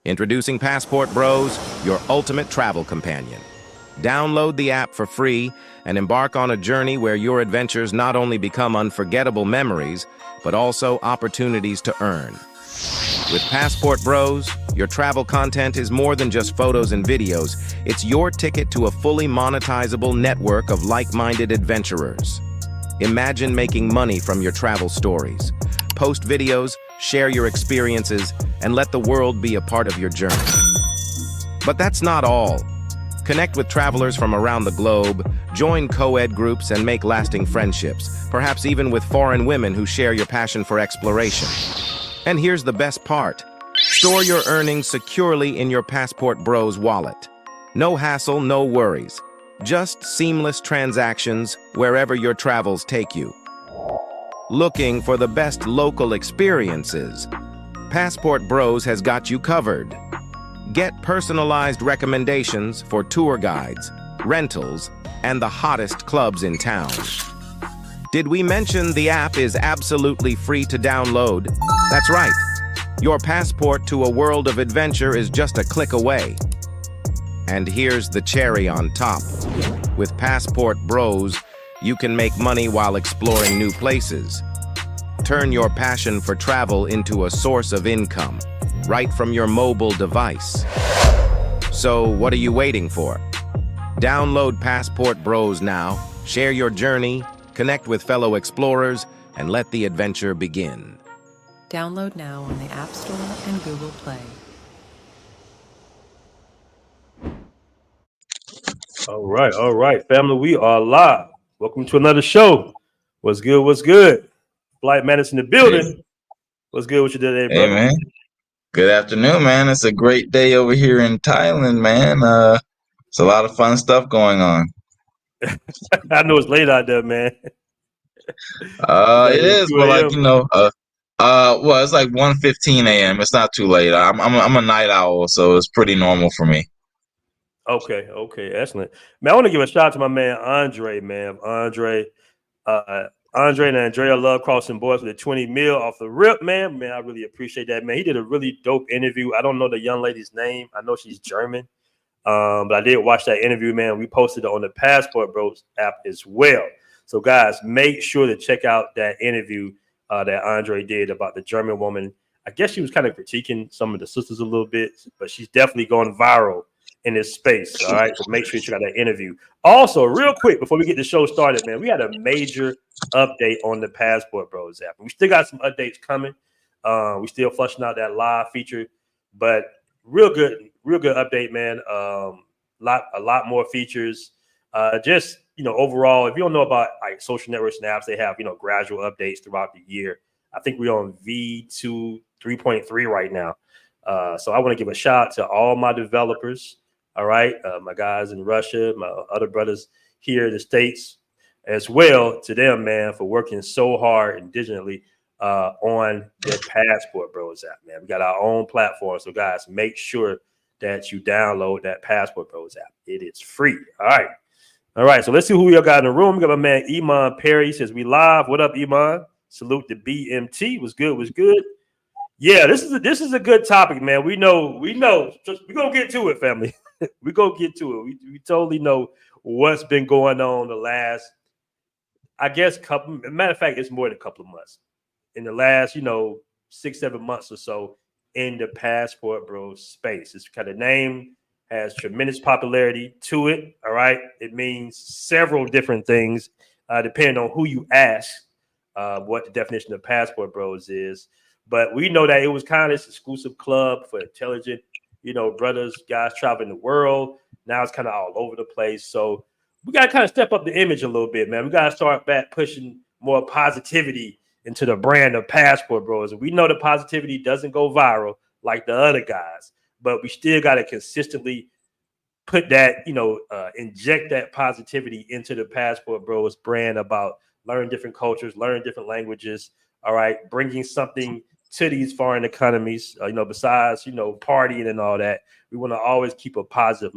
Introducing Passport Bros, your ultimate travel companion. Download the app for free and embark on a journey where your adventures not only become unforgettable memories, but also opportunities to earn. With Passport Bros, your travel content is more than just photos and videos. It's your ticket to a fully monetizable network of like-minded adventurers. Imagine making money from your travel stories. Post videos, share your experiences, and let the world be a part of your journey. But that's not all. Connect with travelers from around the globe, join co-ed groups, and make lasting friendships, perhaps even with foreign women who share your passion for exploration. And here's the best part. Store your earnings securely in your Passport Bros wallet. No hassle, no worries. Just seamless transactions wherever your travels take you. Looking for the best local experiences? Passport Bros has got you covered. Get personalized recommendations for tour guides, rentals, and the hottest clubs in town. Did we mention the app is absolutely free to download? That's right. Your passport to a world of adventure is just a click away. And here's the cherry on top. With Passport Bros, you can make money while exploring new places. Turn your passion for travel into a source of income, right from your mobile device. So, what are you waiting for? Download Passport Bros now, share your journey, connect with fellow explorers, and let the adventure begin. Download now on the App Store and Google Play. All right, family, we are live. Welcome to another show. What's good? What's good? Flight Madness in the building. What's good? What you did today, brother? Hey, man. Good afternoon, man. It's a great day over here in Thailand, man. It's a lot of fun stuff going on. I know it's late out there, man. It is, but well, it's like 1:15 a.m. It's not too late. I'm a night owl, so it's pretty normal for me. Okay, excellent, man. I want to give a shout out to my man Andre, man. Andre and Andrea love crossing boards with a 20 mil off the rip, man. Man, I really appreciate that, man. He did a really dope interview. I don't know the young lady's name. I know she's German, but I did watch that interview, man. We posted it on the Passport Bros app as well. So, guys, make sure to check out that interview that Andre did about the German woman. I guess she was kind of critiquing some of the sisters a little bit, but she's definitely going viral in this space. All right. So make sure you check out that interview. Also, real quick, before we get the show started, man, we had a major update on the Passport Bros app. We still got some updates coming. We still flushing out that live feature, but real good update, man. A lot more features. Just, overall, if you don't know about like social networks and apps, they have, gradual updates throughout the year. I think we're on V2 3.3 right now. So I want to give a shout out to all my developers. All right. My guys in Russia, my other brothers here in the States as well, to them, man, for working so hard and digitally on the Passport Bros app, man. We got our own platform. So, guys, make sure that you download that Passport Bros app. It is free. All right. So let's see who we got in the room. We got my man Iman Perry. He says we live. What up, Iman? Salute the BMT. Was good. Yeah, this is a good topic, man. We know. We're gonna get to it, family. We're gonna get to it. We totally know what's been going on the last, I guess, matter of fact, it's more than a couple of months. In the last, 6-7 months or so in the Passport Bros space. This kind of name has tremendous popularity to it. All right. It means several different things, depending on who you ask, what the definition of Passport Bros is. But we know that it was kind of this exclusive club for intelligent, brothers, guys traveling the world. Now it's kind of all over the place. So we got to kind of step up the image a little bit, man. We got to start back pushing more positivity into the brand of Passport Bros. And we know the positivity doesn't go viral like the other guys, but we still got to consistently put that, inject that positivity into the Passport Bros brand about learn different cultures, learn different languages. All right. Bringing something to these foreign economies, besides, partying and all that. We want to always keep a positive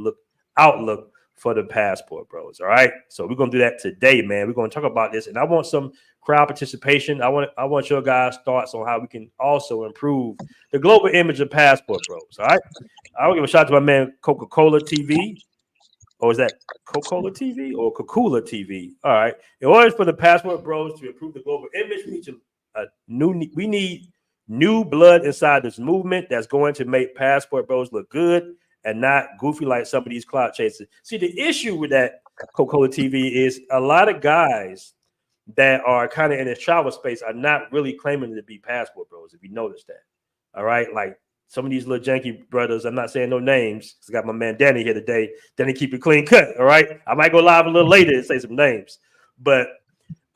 outlook for the Passport Bros. All right. So we're gonna do that today, man. We're gonna talk about this, and I want some crowd participation. I want your guys' thoughts on how we can also improve the global image of Passport Bros. All right. I will give a shout out to my man Coca-Cola TV. Or is that Coca-Cola TV or Coca-Cola TV? All right. In order for the Passport Bros to improve the global image, we need new blood inside this movement that's going to make Passport Bros look good and not goofy like some of these clout chasers. See, the issue with that Coca-Cola TV is a lot of guys that are kind of in the travel space are not really claiming to be Passport Bros, if you notice that. All right. Like some of these little janky brothers, I'm not saying no names. I got my man Danny here today. Danny, keep it clean cut. All right. I might go live a little later and say some names. But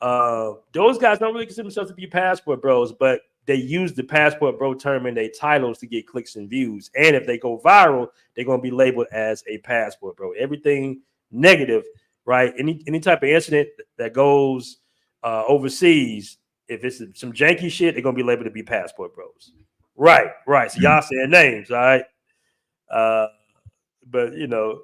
those guys don't really consider themselves to be Passport Bros, but they use the Passport Bro term in their titles to get clicks and views. And if they go viral, they're going to be labeled as a Passport Bro. Everything negative, right? Any type of incident that goes overseas, if it's some janky shit, they're going to be labeled to be Passport Bros. Right. So y'all saying names, all right? But, you know.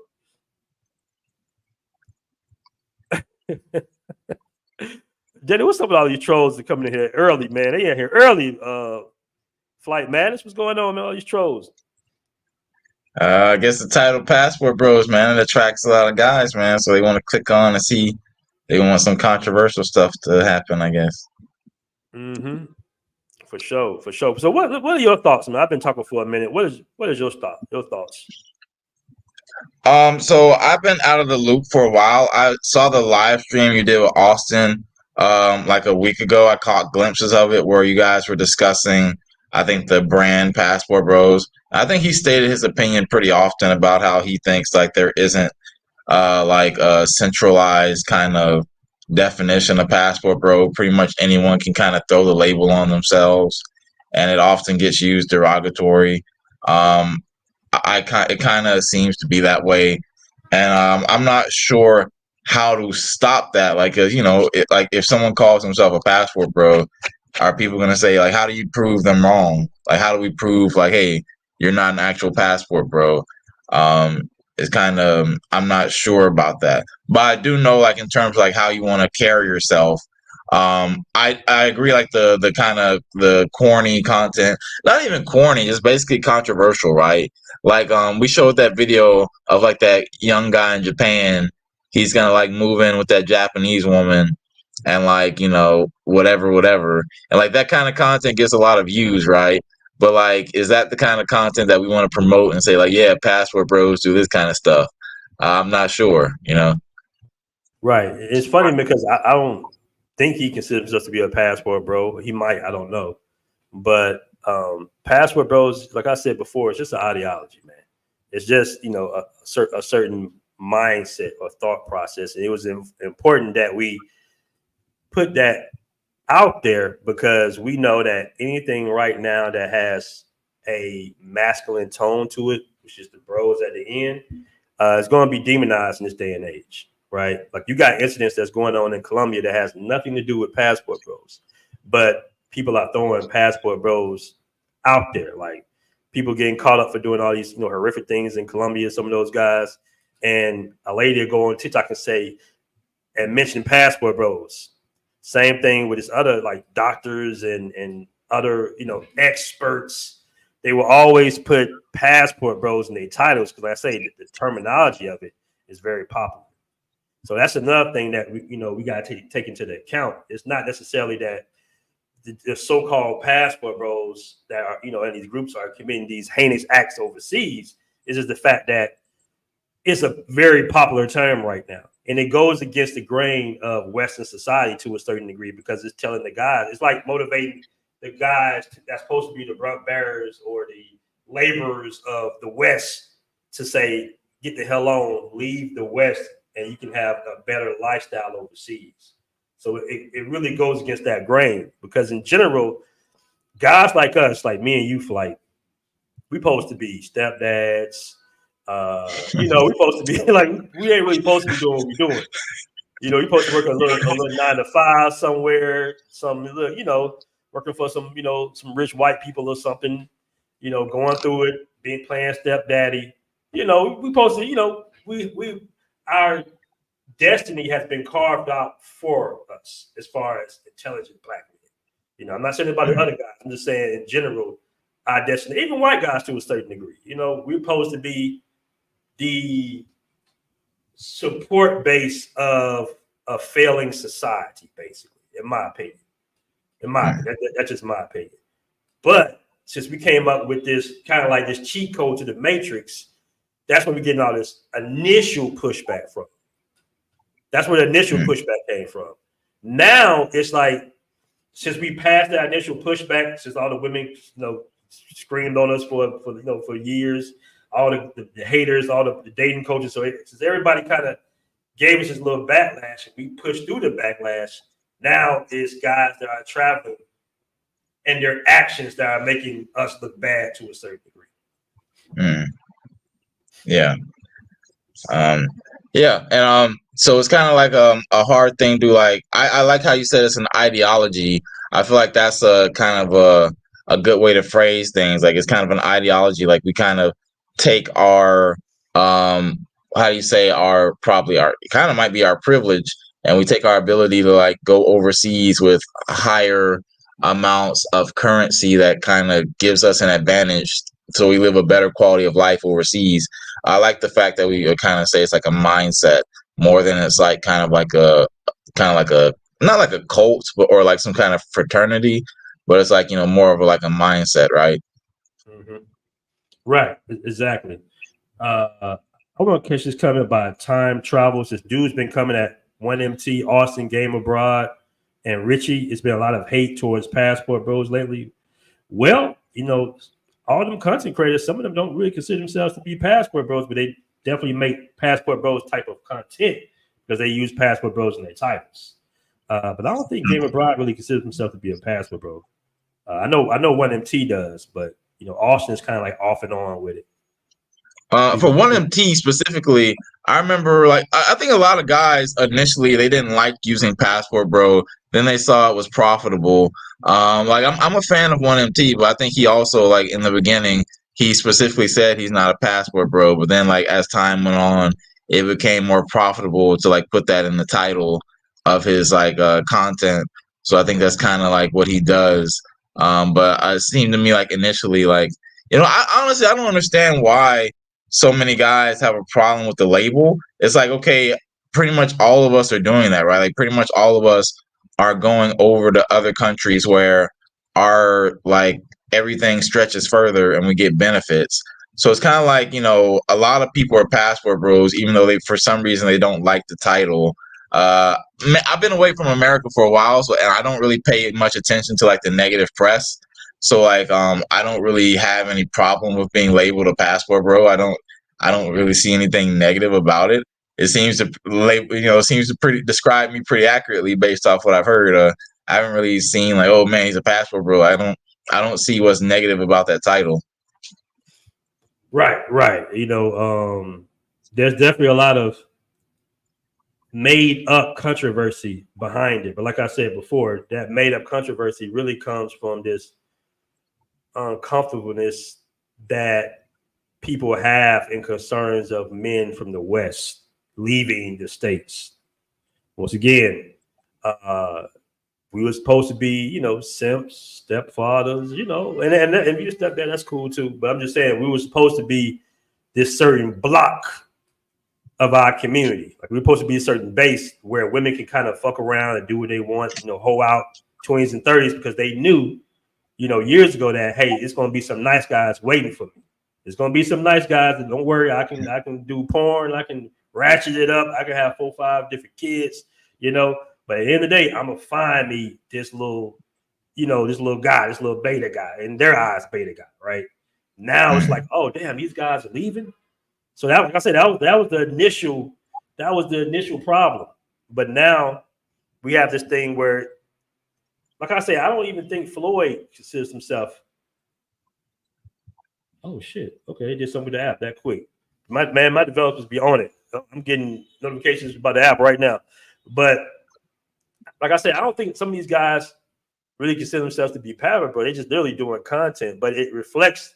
Jenny, what's up with all these trolls that coming in here early, man? They in here early. Flight Madness, what's going on, man? All these trolls. I guess the title Passport Bros, man, it attracts a lot of guys, man. So they want to click on and see. They want some controversial stuff to happen, I guess. Mm-hmm. For sure. So what are your thoughts, man? I've been talking for a minute. What is your thoughts? So I've been out of the loop for a while. I saw the live stream you did with Austin like a week ago. I caught glimpses of it where you guys were discussing, I think, the brand Passport Bros. I think he stated his opinion pretty often about how he thinks like there isn't like a centralized kind of definition of Passport Bro. Pretty much anyone can kind of throw the label on themselves, and it often gets used derogatory. It kind of seems to be that way, and I'm not sure how to stop that. Like, like if someone calls himself a Passport Bro, are people going to say like, how do you prove them wrong? Like, how do we prove like, hey, you're not an actual Passport Bro? It's kind of, I'm not sure about that, but I do know like in terms of like how you want to carry yourself. I agree, like the kind of the corny content, not even corny, just basically controversial, right? Like we showed that video of like that young guy in Japan. He's gonna like move in with that Japanese woman and like, whatever. And like that kind of content gets a lot of views, right? But like, is that the kind of content that we want to promote and say like, yeah, Passport Bros do this kind of stuff? I'm not sure, Right. It's funny because I don't think he considers himself to be a Passport Bro. He might, I don't know. But Passport Bros, like I said before, it's just an ideology, man. It's just, a certain mindset or thought process. And it was important that we put that out there because we know that anything right now that has a masculine tone to it, which is the bros at the end, is going to be demonized in this day and age, right? Like you got incidents that's going on in Colombia that has nothing to do with Passport Bros, but people are throwing Passport Bros out there, like people getting caught up for doing all these, horrific things in Colombia, some of those guys, and a lady will go on TikTok and say, and mention Passport Bros. Same thing with this other like doctors and other, experts. They will always put Passport Bros in their titles because, like I say, the terminology of it is very popular. So that's another thing that we got to take into the account. It's not necessarily that the so-called Passport Bros that are, in these groups are committing these heinous acts overseas. It's just the fact that it's a very popular term right now. And it goes against the grain of Western society to a certain degree because it's telling the guys, it's like motivating the guys that's supposed to be the front bearers or the laborers of the West to say, get the hell on, leave the West, and you can have a better lifestyle overseas. So it really goes against that grain because in general, guys like us, like me and you, like, we supposed to be stepdads. We're supposed to be like, we ain't really supposed to be doing what we're doing. You're supposed to work a little 9 to 5 somewhere, working for some rich white people or something, going through it, playing stepdaddy. We supposed to, we our destiny has been carved out for us as far as intelligent black men. You know, I'm not saying about the other guys. I'm just saying in general, our destiny, even white guys to a certain degree. You know, we're supposed to be the support base of a failing society, basically, in my opinion. That's just my opinion. But since we came up with this kind of like this cheat code to the matrix, that's when we're getting all this initial pushback from. That's where the initial pushback came from. Now it's like, since we passed that initial pushback, since all the women, screamed on us for years, all the haters, all the dating coaches. So since everybody kind of gave us this little backlash, and we pushed through the backlash, now it's guys that are traveling and their actions that are making us look bad to a certain degree. Yeah. And so it's kind of like a hard thing to like. I like how you said it's an ideology. I feel like that's a kind of a good way to phrase things. Like it's kind of an ideology. Like we kind of take our how do you say our it kind of might be our privilege, and we take our ability to like go overseas with higher amounts of currency that kind of gives us an advantage, so we live a better quality of life overseas. I like the fact that we kind of say it's like a mindset more than it's like kind of like a not like a cult, but or like some kind of fraternity, but it's like more of like a mindset, right? Right, exactly. I'm gonna catch this comment by time travel. This dude's been coming at 1MT, Austin, Game Abroad, and Richie. It's been a lot of hate towards Passport Bros lately. Well, all them content creators, some of them don't really consider themselves to be Passport Bros, but they definitely make Passport Bros type of content because they use Passport Bros in their titles. But I don't think Game Abroad really considers himself to be a Passport Bro. I know 1MT does, but Austin's kind of like off and on with it. For 1MT specifically, I remember like I think a lot of guys initially they didn't like using Passport Bro. Then they saw it was profitable. Like I'm a fan of 1MT, but I think he also like in the beginning he specifically said he's not a Passport Bro. But then like as time went on, it became more profitable to like put that in the title of his like content. So I think that's kind of like what he does. But it seemed to me like initially like I honestly I don't understand why so many guys have a problem with the label. It's like, okay, pretty much all of us are doing that, right? Like pretty much all of us are going over to other countries where our like everything stretches further and we get benefits. So it's kind of like, a lot of people are Passport Bros, even though they for some reason they don't like the title. I've been away from America for a while, and I don't really pay much attention to like the negative press. So like I don't really have any problem with being labeled a Passport Bro. I don't really see anything negative about it. It seems to describe me pretty accurately based off what I've heard. I haven't really seen like, oh man, he's a Passport Bro. I don't see what's negative about that title. Right. There's definitely a lot of made up controversy behind it. But like I said before, that made up controversy really comes from this uncomfortableness that people have in concerns of men from the West leaving the States. Once again, we were supposed to be, simps, stepfathers, and if you step there, that's cool too. But I'm just saying we were supposed to be this certain block of our community. Like we're supposed to be a certain base where women can kind of fuck around and do what they want, hoe out 20s and 30s because they knew, years ago that, hey, it's going to be some nice guys waiting for me. There's going to be some nice guys that don't worry. I can do porn. I can ratchet it up. I can have 4 or 5 different kids, But at the end of the day, I'm going to find me this little guy, this little beta guy. In their eyes, beta guy, right? Now it's like, oh, damn, these guys are leaving. So that, like I said, that was the initial problem. But now we have this thing where, like I say, I don't even think Floyd considers himself. Oh shit! Okay, they did something with the app that quick. My developers be on it. I'm getting notifications about the app right now. But like I said, I don't think some of these guys really consider themselves to be Passport Bro. They're just literally doing content, but it reflects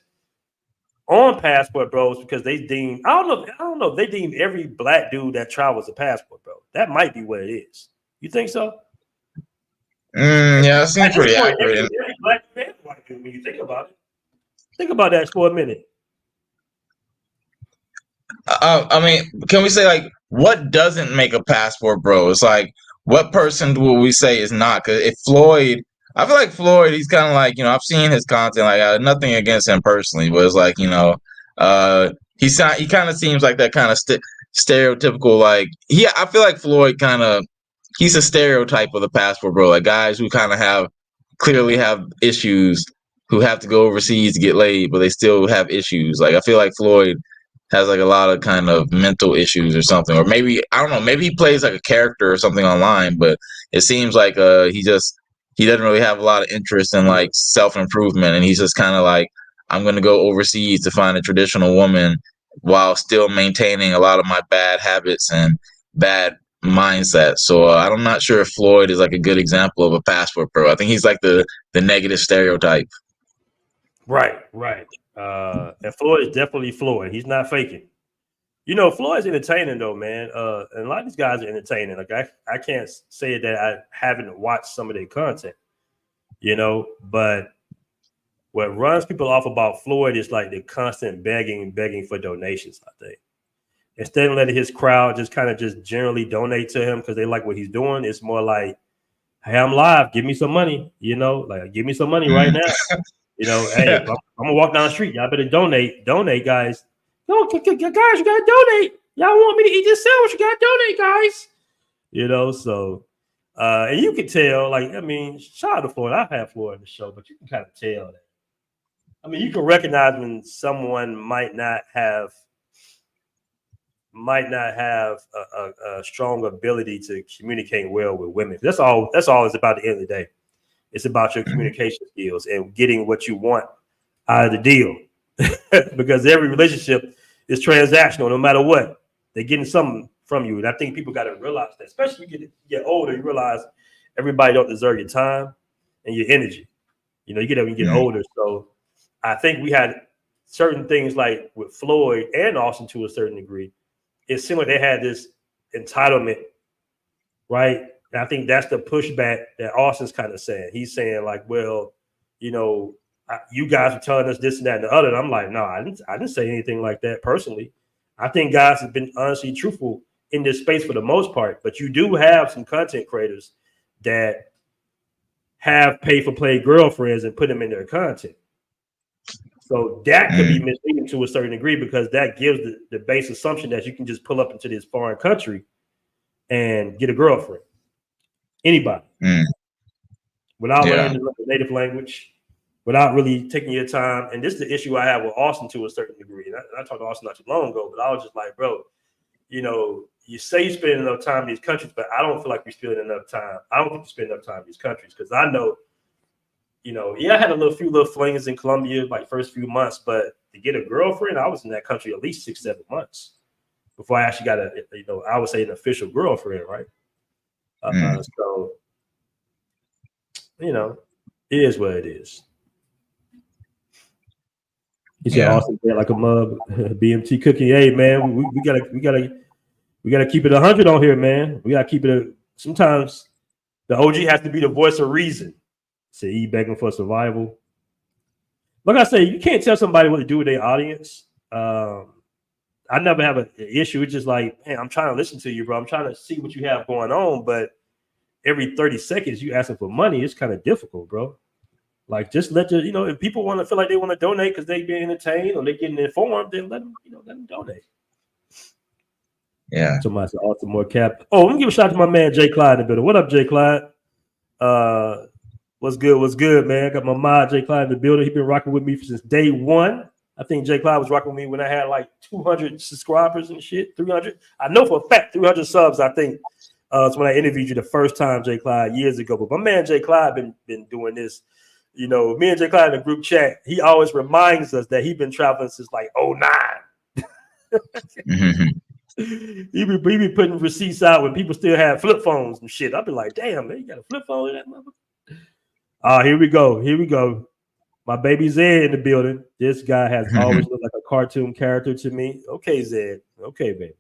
on Passport Bros because they deem I don't know if they deem every black dude that travels a passport bro. That might be what it is. You think so? Yeah, it seems At this pretty point, accurate. every black man white dude, when you think about it. Think about that for a minute. I mean, can we say like what doesn't make a passport bro? It's like what person will we say is not? Because if Floyd, I feel like Floyd, he's kind of like I've seen his content. Like nothing against him personally, but it's like he kind of seems like that kind of stereotypical I feel like Floyd kind of he's a stereotype of the passport bro. Like guys who kind of clearly have issues who have to go overseas to get laid, but they still have issues. Like I feel like Floyd has like a lot of kind of mental issues or something, or maybe I don't know, maybe he plays like a character or something online, but it seems like he doesn't really have a lot of interest in like self-improvement, and he's just kind of like, I'm gonna go overseas to find a traditional woman while still maintaining a lot of my bad habits and bad mindset. So I'm not sure if Floyd is like a good example of a passport bro. I think he's like the negative stereotype. Right. And Floyd is definitely Floyd. He's not faking. Floyd's entertaining though, man. And a lot of these guys are entertaining. Like I can't say that I haven't watched some of their content, but what runs people off about Floyd is like the constant begging for donations, I think. Instead of letting his crowd just kind of just generally donate to him because they like what he's doing, it's more like, hey, I'm live. Give me some money, like give me some money right now. Hey, I'm gonna walk down the street. Y'all better donate, guys. No, guys, you gotta donate. Y'all want me to eat this sandwich? You gotta donate, guys. So, and you can tell, shout out to Floyd. I've had Floyd on the show, but you can kind of tell that. You can recognize when someone might not have a strong ability to communicate well with women. That's all it's about at the end of the day. It's about your communication skills and getting what you want out of the deal. Because every relationship is transactional, no matter what. They're getting something from you. And I think people got to realize that, especially when you get older, you realize everybody don't deserve your time and your energy. You get when you get older. So I think we had certain things like with Floyd and Austin to a certain degree. It seemed like they had this entitlement, right? And I think that's the pushback that Austin's kind of saying. He's saying like, well, you guys are telling us this and that and the other. And I'm like, no, I didn't say anything like that personally. I think guys have been honestly truthful in this space for the most part. But you do have some content creators that have pay-for-play girlfriends and put them in their content. So that could be misleading to a certain degree because that gives the base assumption that you can just pull up into this foreign country and get a girlfriend. Anybody. Without learning the native language, without really taking your time. And this is the issue I have with Austin to a certain degree. And I talked to Austin not too long ago, but I was just like, bro, you say you spend enough time in these countries, but I don't feel like you're spending enough time. I don't think you spend enough time in these countries because I know, I had a few little flings in Colombia, like first few months, but to get a girlfriend, I was in that country at least 6-7 months before I actually got I would say an official girlfriend, right? So, it is what it is. He said, Austin, like a mug, BMT cookie. Hey, man, we gotta keep it 100 on here, man. We gotta keep it. Sometimes the OG has to be the voice of reason. Say he begging for survival. Like I say, you can't tell somebody what to do with their audience. I never have an issue. It's just like, hey, I'm trying to listen to you, bro. I'm trying to see what you have going on, but every 30 seconds you asking for money, it's kind of difficult, bro. Like, just let if people want to feel like they want to donate because they being entertained or they getting informed, then let them donate. Yeah. Somebody said, awesome, more cap. Oh, let me give a shout out to my man Jay Clyde in the building. What up, Jay Clyde? What's good, man? I got my mod Jay Clyde in the building. He's been rocking with me since day one. I think Jay Clyde was rocking with me when I had like 200 subscribers and shit, 300. I know for a fact 300 subs, I think. It's when I interviewed you the first time, Jay Clyde, years ago. But my man Jay Clyde been doing this. Me and Jay Clyde in the group chat, he always reminds us that he's been traveling since like 09. He be putting receipts out when people still have flip phones and shit. I'll be like, damn, man, you got a flip phone in that motherfucker? Here we go. My baby Zed in the building. This guy has always looked like a cartoon character to me. Okay, Zed. Okay, baby.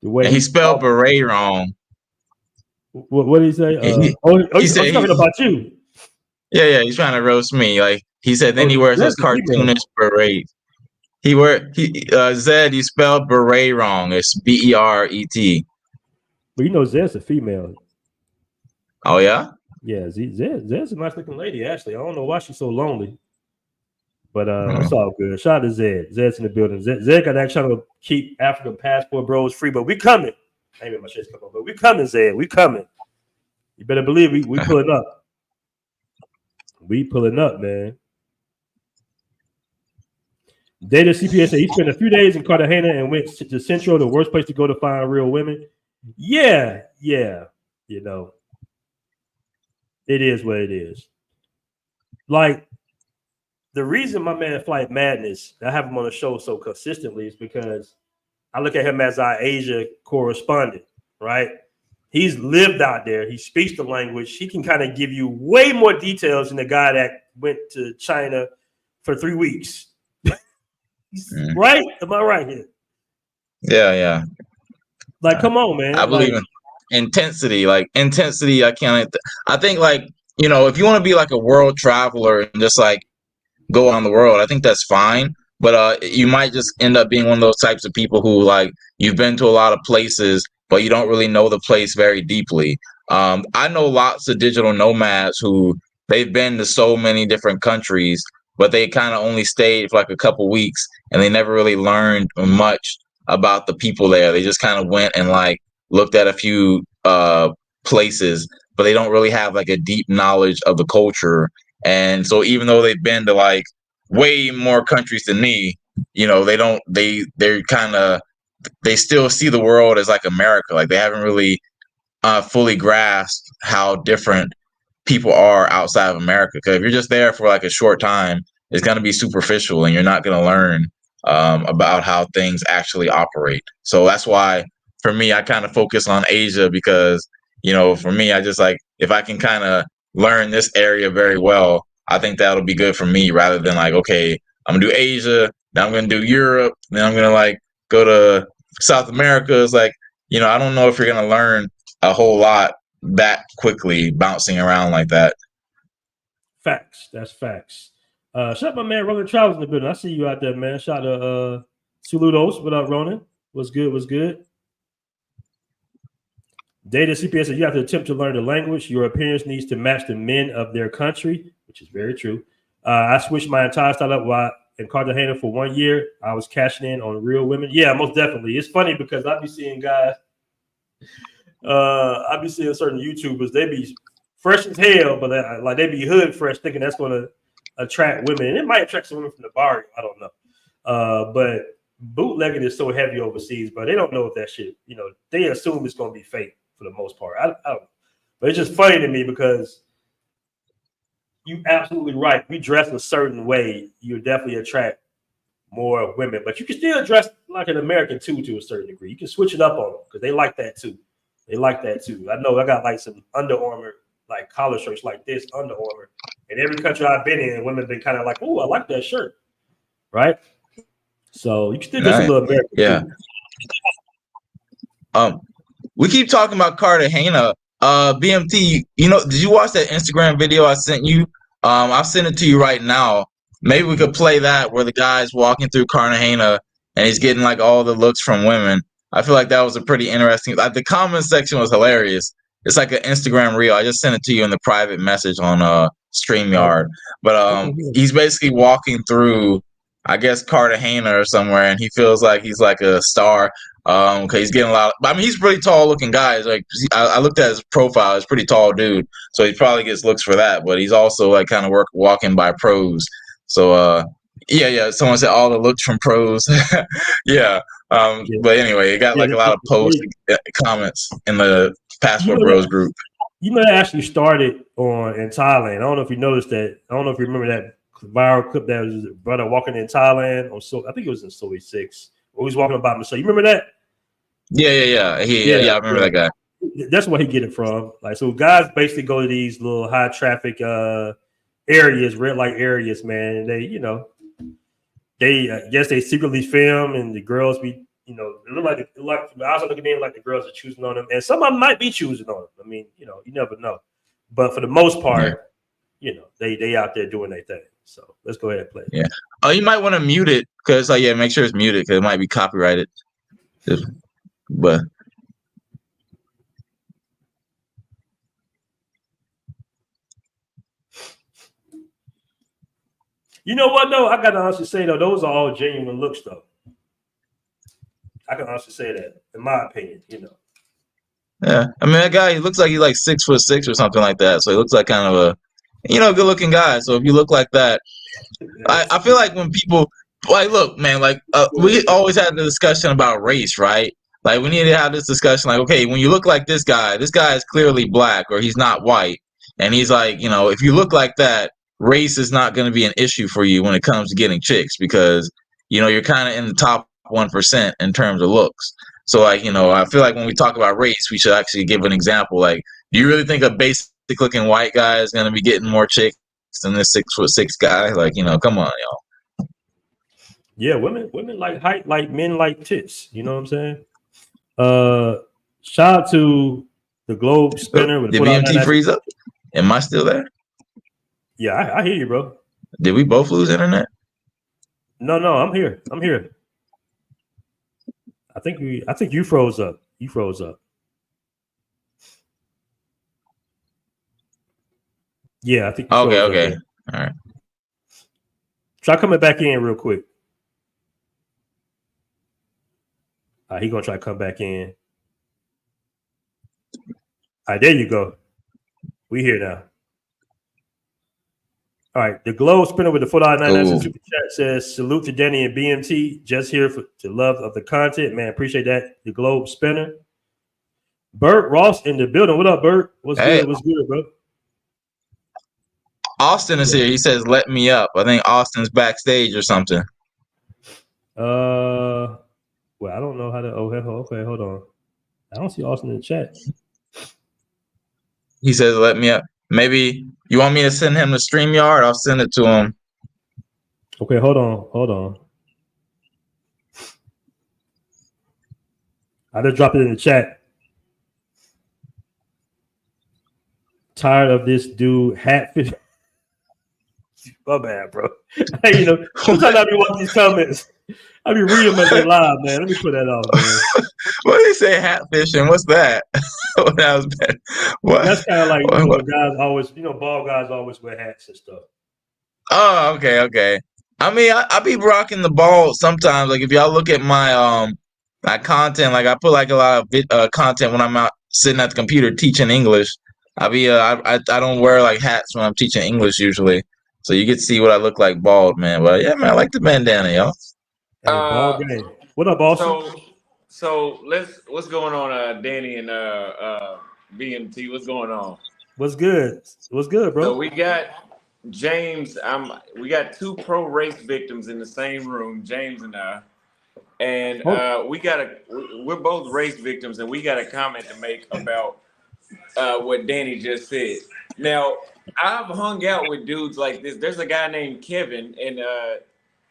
The way And he spelled beret wrong. What did he say? He said he's talking about you. Yeah, he's trying to roast me. Like he said, then he wears those cartoonish berets. Zed, you spelled beret wrong. It's Beret. But you know, Zed's a female. Oh yeah? Yeah, Zed's a nice looking lady, actually. I don't know why she's so lonely. But it's all good. Shout out to Zed. Zed's in the building. Zed got that trying to keep African passport bros free, but we coming. I ain't my shit's coming, but we coming, Zed. We coming. You better believe we pulling up. We pulling up, man. Data CPS said he spent a few days in Cartagena and went to Central, the worst place to go to find real women. Yeah. You know, it is what it is. Like, the reason my man Flight Madness, I have him on the show so consistently, is because I look at him as our Asia correspondent, right? He's lived out there. He speaks the language. He can kind of give you way more details than the guy that went to China for 3 weeks. Right? Am I right here? Yeah. Like, come on, man. I believe in intensity. Like intensity, I think like, you know, if you want to be like a world traveler and just like go on the world, I think that's fine. But you might just end up being one of those types of people who like you've been to a lot of places, but you don't really know the place very deeply. I know lots of digital nomads who they've been to so many different countries, but they kind of only stayed for like a couple weeks and they never really learned much about the people there. They just kind of went and like looked at a few places, but they don't really have like a deep knowledge of the culture. And so even though they've been to like way more countries than me, you know, they still see the world as like America. Like they haven't really fully grasped how different people are outside of America. Because if you're just there for like a short time, it's going to be superficial and you're not going to learn about how things actually operate. So that's why for me, I kind of focus on Asia because, you know, for me, I just like, if I can kind of learn this area very well, I think that'll be good for me rather than like, okay, I'm gonna do Asia, then I'm gonna do Europe, then I'm gonna like go to South America. It's like, you know, I don't know if you're gonna learn a whole lot that quickly bouncing around like that. Facts. That's facts. Shout out my man Ronan Travels in the building. I see you out there, man. Shout out to Saludos. What up, Ronan? What's good? Data CPS said you have to attempt to learn the language. Your appearance needs to match the men of their country, which is very true. I switched my entire style up while in Cartagena for 1 year. I was cashing in on real women. Yeah, most definitely. It's funny because I be seeing guys, I be seeing certain YouTubers, they be fresh as hell, but like they be hood fresh, thinking that's going to attract women. And it might attract some women from the bar. I don't know. But bootlegging is so heavy overseas, but they don't know if that shit, you know, they assume it's going to be fake for the most part. I don't know. But it's just funny to me because you absolutely right. We dress a certain way, you definitely attract more women, but you can still dress like an American too, to a certain degree. You can switch it up on them because they like that too. I know I got like some Under Armour, like collar shirts like this, Under Armour. In every country I've been in, women have been kind of like, oh, I like that shirt. Right? So you can still dress a little American too. We keep talking about Cartagena. BMT, you know, did you watch that Instagram video I sent you? I'll send it to you right now. Maybe we could play that where the guy's walking through Cartagena and he's getting like all the looks from women. I feel like that was a pretty interesting. Like the comment section was hilarious. It's like an Instagram reel. I just sent it to you in the private message on StreamYard. But he's basically walking through, I guess, Cartagena or somewhere, and he feels like he's like a star. Okay, he's getting a lot. I mean, he's a pretty tall looking guy. Like I looked at his profile; he's a pretty tall dude, so he probably gets looks for that. But he's also like kind of walking by pros. So yeah. Someone said all the looks from pros. Yeah. But anyway, it got like a lot of posts, comments in the Passport Bros group. You know, that actually started in Thailand. I don't know if you noticed that. I don't know if you remember that viral clip that was his brother walking in Thailand. I think it was in Soy 6. Where he was walking by himself. You remember that? Yeah. I remember that guy. That's where he get it from. Like, so guys basically go to these little high traffic areas, red light areas, man. And they, you know, they I guess they secretly film, and the girls be, you know, it look like I was looking in like the girls are choosing on them, and some of them might be choosing on them. I mean, you know, you never know. But for the most part, you know, they out there doing their thing. So let's go ahead and play it. Yeah. Oh, you might want to mute it because, like, yeah, make sure it's muted because it might be copyrighted. But you know what, though? I got to honestly say, though, those are all genuine looks, though. I can honestly say that, in my opinion, you know. yeah, I mean, that guy, he looks like he's like 6'6" or something like that. So he looks like kind of a, you know, good looking guy. So if you look like that, I feel like when people, like, look, man, like, we always had the discussion about race, right? Like, we need to have this discussion, like, okay, when you look like this guy is clearly black or he's not white. And he's like, you know, if you look like that, race is not going to be an issue for you when it comes to getting chicks because, you know, you're kind of in the top 1% in terms of looks. So, like, you know, I feel like when we talk about race, we should actually give an example. Like, do you really think a basic looking white guy is going to be getting more chicks than this 6'6" guy? Like, you know, come on, y'all. Yeah, women like height, like men like tits. You know what I'm saying? Shout out to the Globe Spinner. With Did BMT freeze up? Am I still there? Yeah, I hear you, bro. Did we both lose internet? No, I'm here. I think you froze up. You froze up. Yeah, I think you froze Okay. up. All right. Try coming back in real quick. He gonna try to come back in. All right, there you go. We here now. All right, the Globe Spinner with the $4.99 super chat says, salute to Danny and BMT, just here for the love of the content. Man, appreciate that. The Globe Spinner. Bert Ross in the building. What up, Bert? What's good? What's good, bro? Austin is here. He says, let me up. I think Austin's backstage or something. Well, I don't know how to. Okay, hold on. I don't see Austin in the chat. He says, let me up. Maybe you want me to send him the StreamYard? I'll send it to him. Okay, hold on. I just dropped it in the chat. Tired of this dude hatfish. My bad, bro. Hey, you know, sometimes I be watching these comments. I be reading them as they live, man. Let me put that off, man. What did he say? Hatfishing? What's that? That was bad. What? That's kind of like, you know, guys always, you know, bald guys always wear hats and stuff. Oh, okay. I mean, I be rocking the ball sometimes. Like, if y'all look at my my content, like I put like a lot of content when I'm out sitting at the computer teaching English. I don't wear like hats when I'm teaching English usually, so you get to see what I look like bald, man. But yeah, man, I like the bandana, y'all. Hey, bald game. What up, Austin? So what's going on, Danny and BMT? What's going on? What's good, bro? So we got James. We got two pro race victims in the same room, James and I. And we're both race victims, and we got a comment to make about what Danny just said. Now, I've hung out with dudes like this. There's a guy named Kevin and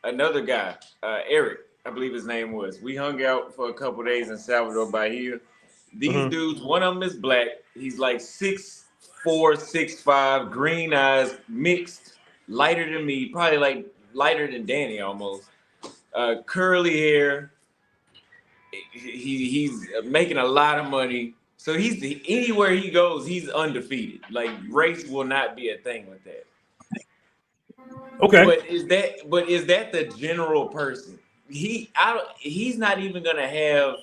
another guy, Eric, I believe his name was. We hung out for a couple days in Salvador Bahia. These dudes, one of them is black. He's like 6'4", 6'5", green eyes, mixed, lighter than me, probably like lighter than Danny almost. Curly hair. He's making a lot of money. So anywhere he goes, he's undefeated. Like, race will not be a thing with that. Okay. But is that the general person? He's not even gonna have.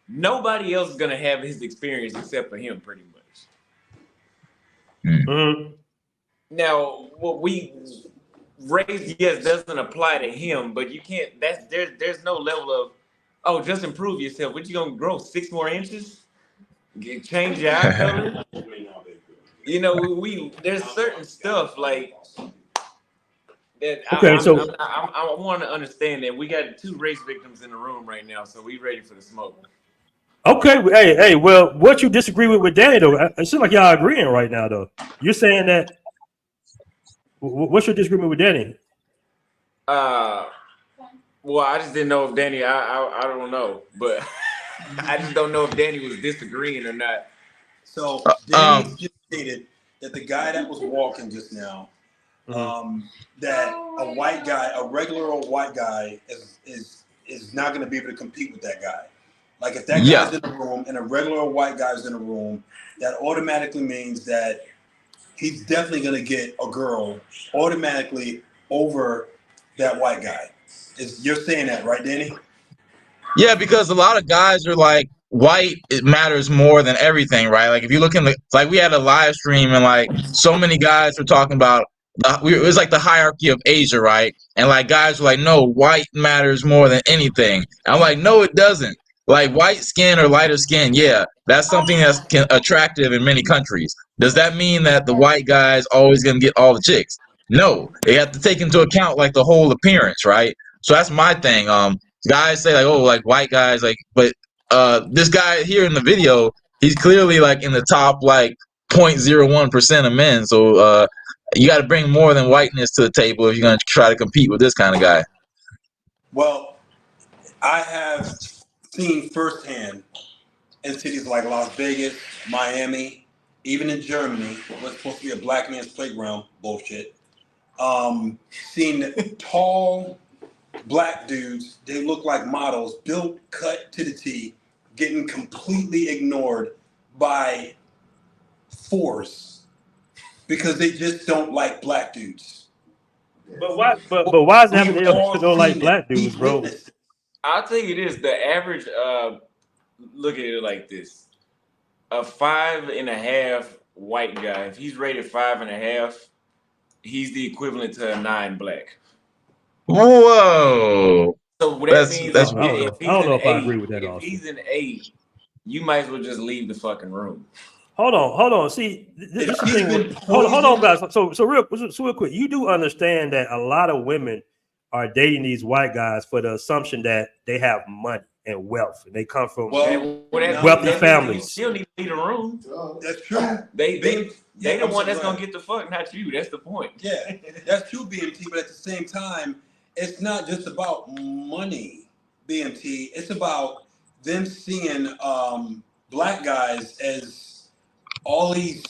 Nobody else is gonna have his experience except for him, pretty much. Mm-hmm. Now, what race, yes, doesn't apply to him, but you can't. There's no level of, just improve yourself. What, you gonna grow 6 more inches? Change your eye color? You know, there's certain stuff like that. Okay, I want to understand that we got 2 race victims in the room right now, so we ready for the smoke. Okay, hey, well, what you disagree with Danny though? It seems like y'all agreeing right now though. You're saying that. What's your disagreement with Danny? Well, I just didn't know if Danny. I don't know, but I just don't know if Danny was disagreeing or not. So Danny just stated that the guy that was walking just now, that a white guy, a regular old white guy, is not going to be able to compete with that guy. Like if that guy's in the room and a regular old white guy's in the room, that automatically means that he's definitely going to get a girl automatically over that white guy. You're saying that, right, Danny? Yeah, because a lot of guys are like, white, it matters more than everything, right? Like if you look in the, like we had a live stream and like so many guys were talking about, it was like the hierarchy of Asia, right? And like guys were like, no, white matters more than anything. And I'm like, no, it doesn't. Like white skin or lighter skin, yeah, that's something that's attractive in many countries. Does that mean that the white guy is always going to get all the chicks? No, they have to take into account like the whole appearance, right? So that's my thing. Guys say like, oh, like white guys, like, but this guy here in the video, he's clearly like in the top like 0.01% of men. So you got to bring more than whiteness to the table if you're going to try to compete with this kind of guy. Well, I have seen firsthand in cities like Las Vegas, Miami, even in Germany, what's supposed to be a black man's playground, bullshit. Seen tall black dudes, they look like models, built, cut to the T, getting completely ignored by force because they just don't like black dudes. But why? But why is that they don't like black dudes, bro? I'll tell you this: the average. Look at it like this: a 5.5 white guy, if he's rated 5.5, he's the equivalent to a 9 black. Whoa. So what that means I don't know if I agree with that. If he's an 8, you might as well just leave the fucking room. Hold on. See, this is the thing. Hold on, guys. So real quick, you do understand that a lot of women are dating these white guys for the assumption that they have money and wealth, and they come from wealthy families. You still need to leave the room. That's true. They the one that's gonna get the fuck, not you. That's the point. Yeah, that's true, BMT. But at the same time, it's not just about money, BMT. It's about them seeing black guys as all these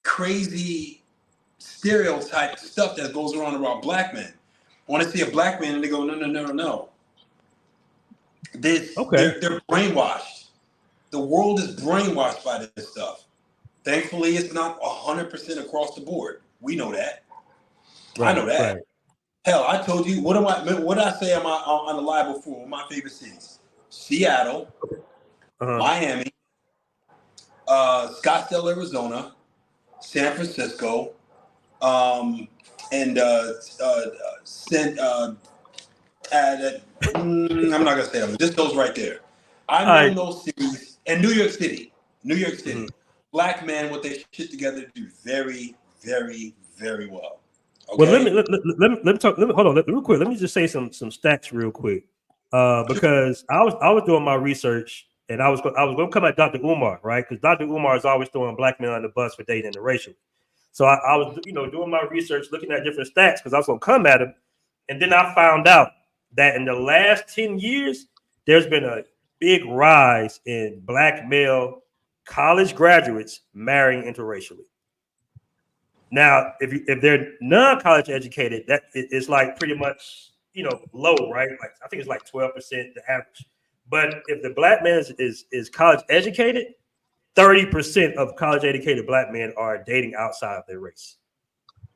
crazy stereotype stuff that goes around about black men. I want to see a black man and they go, no. They're brainwashed. The world is brainwashed by this stuff. Thankfully, it's not 100% across the board. We know that. Right, I know that. Right. Hell, I told you, what did I say on the live before? My favorite cities: Seattle, Miami, Scottsdale, Arizona, San Francisco, and I'm not gonna say them. Just those right there. I know those cities, and New York City. Mm-hmm. Black men with their shit together do very, very, very well. Okay? Well, let me talk. Hold on, real quick. Let me just say some stats real quick, because I was doing my research and I was going to come at Dr. Umar, right? Because Dr. Umar is always throwing black men on the bus for dating interracial. So I was doing my research, looking at different stats because I was going to come at him, and then I found out that in the last 10 years there's been a big rise in black male college graduates marrying interracially. Now, if they're non-college educated, that it's like pretty much low, right? Like I think it's like 12% the average. But if the black man is college educated, 30% of college educated black men are dating outside of their race.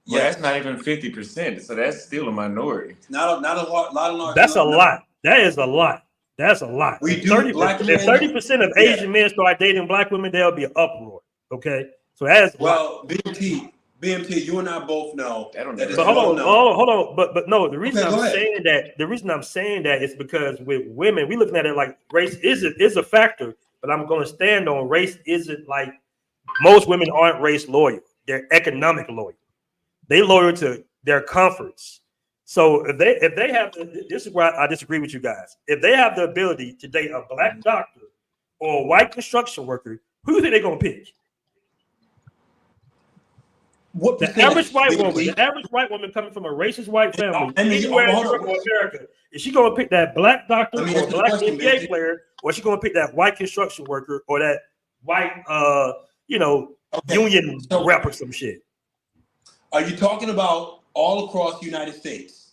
Yeah, that's not even 50%. So that's still a minority. Not a lot. That's a lot. That is a lot. That's a lot. We do. If 30% of Asian men start dating black women, there'll be an uproar. Okay, so that's BMT, you and I both know that. But hold on. But no, the reason the reason I'm saying that is because with women, we looking at it like race is a factor, but I'm going to stand on race isn't like most women aren't race loyal. They're economic loyal. They loyal to their comforts. So if they have this is where I disagree with you guys. If they have the ability to date a black doctor or a white construction worker, who do you think they're gonna pick? What The percentage? average white woman, BMT? the average white woman coming from a racist white family, And anywhere in hold Europe on. or America, is she gonna pick that black doctor Let me or ask you a black question, NBA BMT. player, or is she gonna pick that white construction worker or that white Okay. union So- rep or some shit? Are you talking about all across the United States?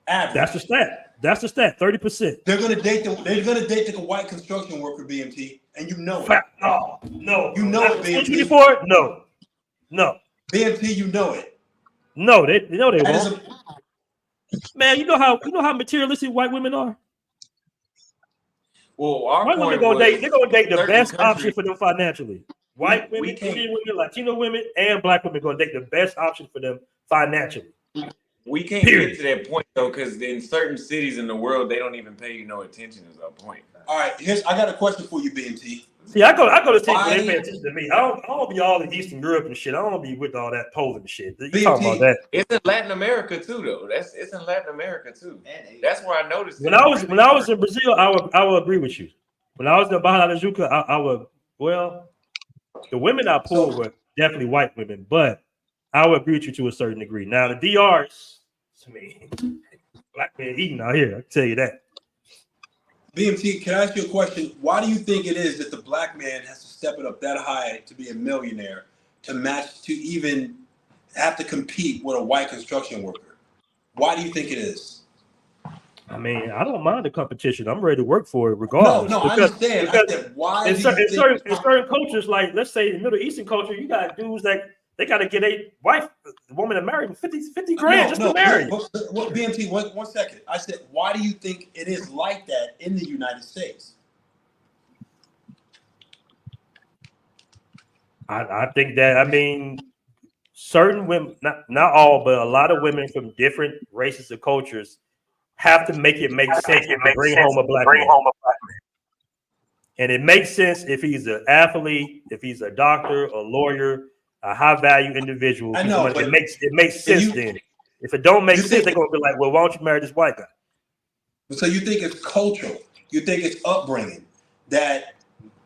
Average. That's the stat. That's the stat. 30%. They're gonna date the white construction worker, BMT, and you know it. No. You know it, BMT. 2024? No. BMT, you know it. No, they know they That is won't. Man, you know how materialistic white women are. Well, our White women point they're gonna date the certain best option countries- for them financially. White we women, can't- Indian women, Latino women, and black women gonna date the best option for them financially. We can't Period. get to that point though, because in certain cities in the world, they don't even pay you no attention. Is our point. All right, I got a question for you, BMT. See, I go to cities Why- where they pay attention to me. I don't be all in Eastern Europe and shit. I don't be with all that posing shit. You BMT. talking about that? It's in Latin America too, though. It's in Latin America too. That's where I noticed. When I was in Brazil, I would agree with you. When I was in Barra da Tijuca, I would. Well, the women I pulled were definitely white women, but I would agree with you to a certain degree. Now the DRs, to me, black men eating out here. I can tell you that. BMT, can I ask you a question? Why do you think it is that the black man has to step it up that high to be a millionaire, to even have to compete with a white construction worker? Why do you think it is? I mean, I don't mind the competition. I'm ready to work for it regardless. No, I understand. I said, why in do you think certain cultures, like let's say in Middle Eastern culture, you got dudes that they got to get a woman to marry for 50 grand just to marry. BMT, one second. I said, why do you think it is like that in the United States? I think that, I mean, certain women, not all, but a lot of women from different races and cultures have to make sense to bring home a black man. And it makes sense if he's an athlete, if he's a doctor, a lawyer, a high value individual. I know, but it makes sense then. If it don't make sense, they're gonna be like, well, why don't you marry this white guy? So you think it's cultural? You think it's upbringing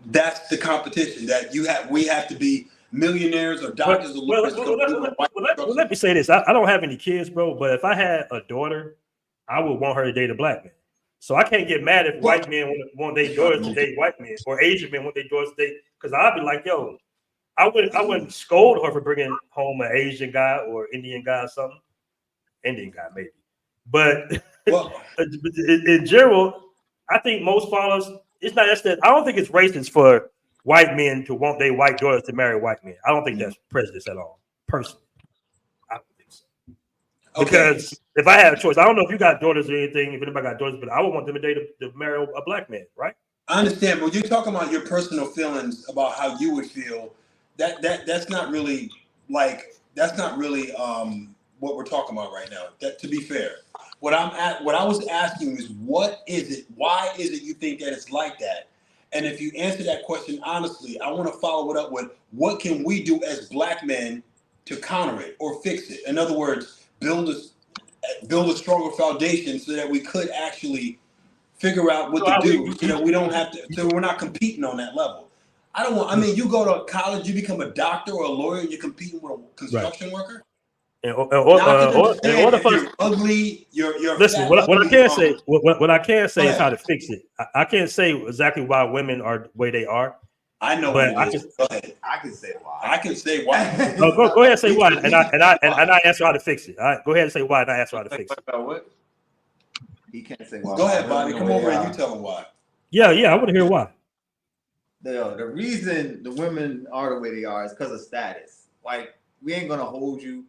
that's the competition that we have to be millionaires or doctors or lawyers? Let me say this. I don't have any kids, bro, but if I had a daughter, I would want her to date a black man. So I can't get mad if white men want their daughters to date white men, or Asian men want their daughters to date, because I'd be like, yo, I wouldn't scold her for bringing home an Asian guy or Indian guy or something. Indian guy maybe, but in general, I think most fathers, it's not just that. I don't think it's racist for white men to want their white daughters to marry white men. I don't think that's prejudice at all, personally. I don't think so. Because if I had a choice, I don't know if you got daughters or anything, if anybody got daughters, but I would want them to marry a black man, right? I understand, but you're talking about your personal feelings about how you would feel. That's not really what we're talking about right now. That, to be fair, what I was asking is, what is it? Why is it you think that it's like that? And if you answer that question honestly, I want to follow it up with, what can we do as black men to counter it or fix it? In other words, build a stronger foundation so that we could actually figure out what to do, so that we don't have to, so we're not competing on that level. You go to college, you become a doctor or a lawyer, you're competing with a construction worker. In order for you're ugly, you're listen. fat, What I ugly, can say, what I can say is how to ahead. fix it. I can't say exactly why women are the way they are. I know, but what it is. Go ahead. I can say why. I can say why. No, go ahead and say why, and I answer how to fix it. All right, go ahead and say why, and I answer how to fix it. About what? He can't say why. Go ahead, Bobby. Come over and you tell him why. Yeah, I want to hear why. The reason the women are the way they are is because of status. Like, we ain't gonna hold you.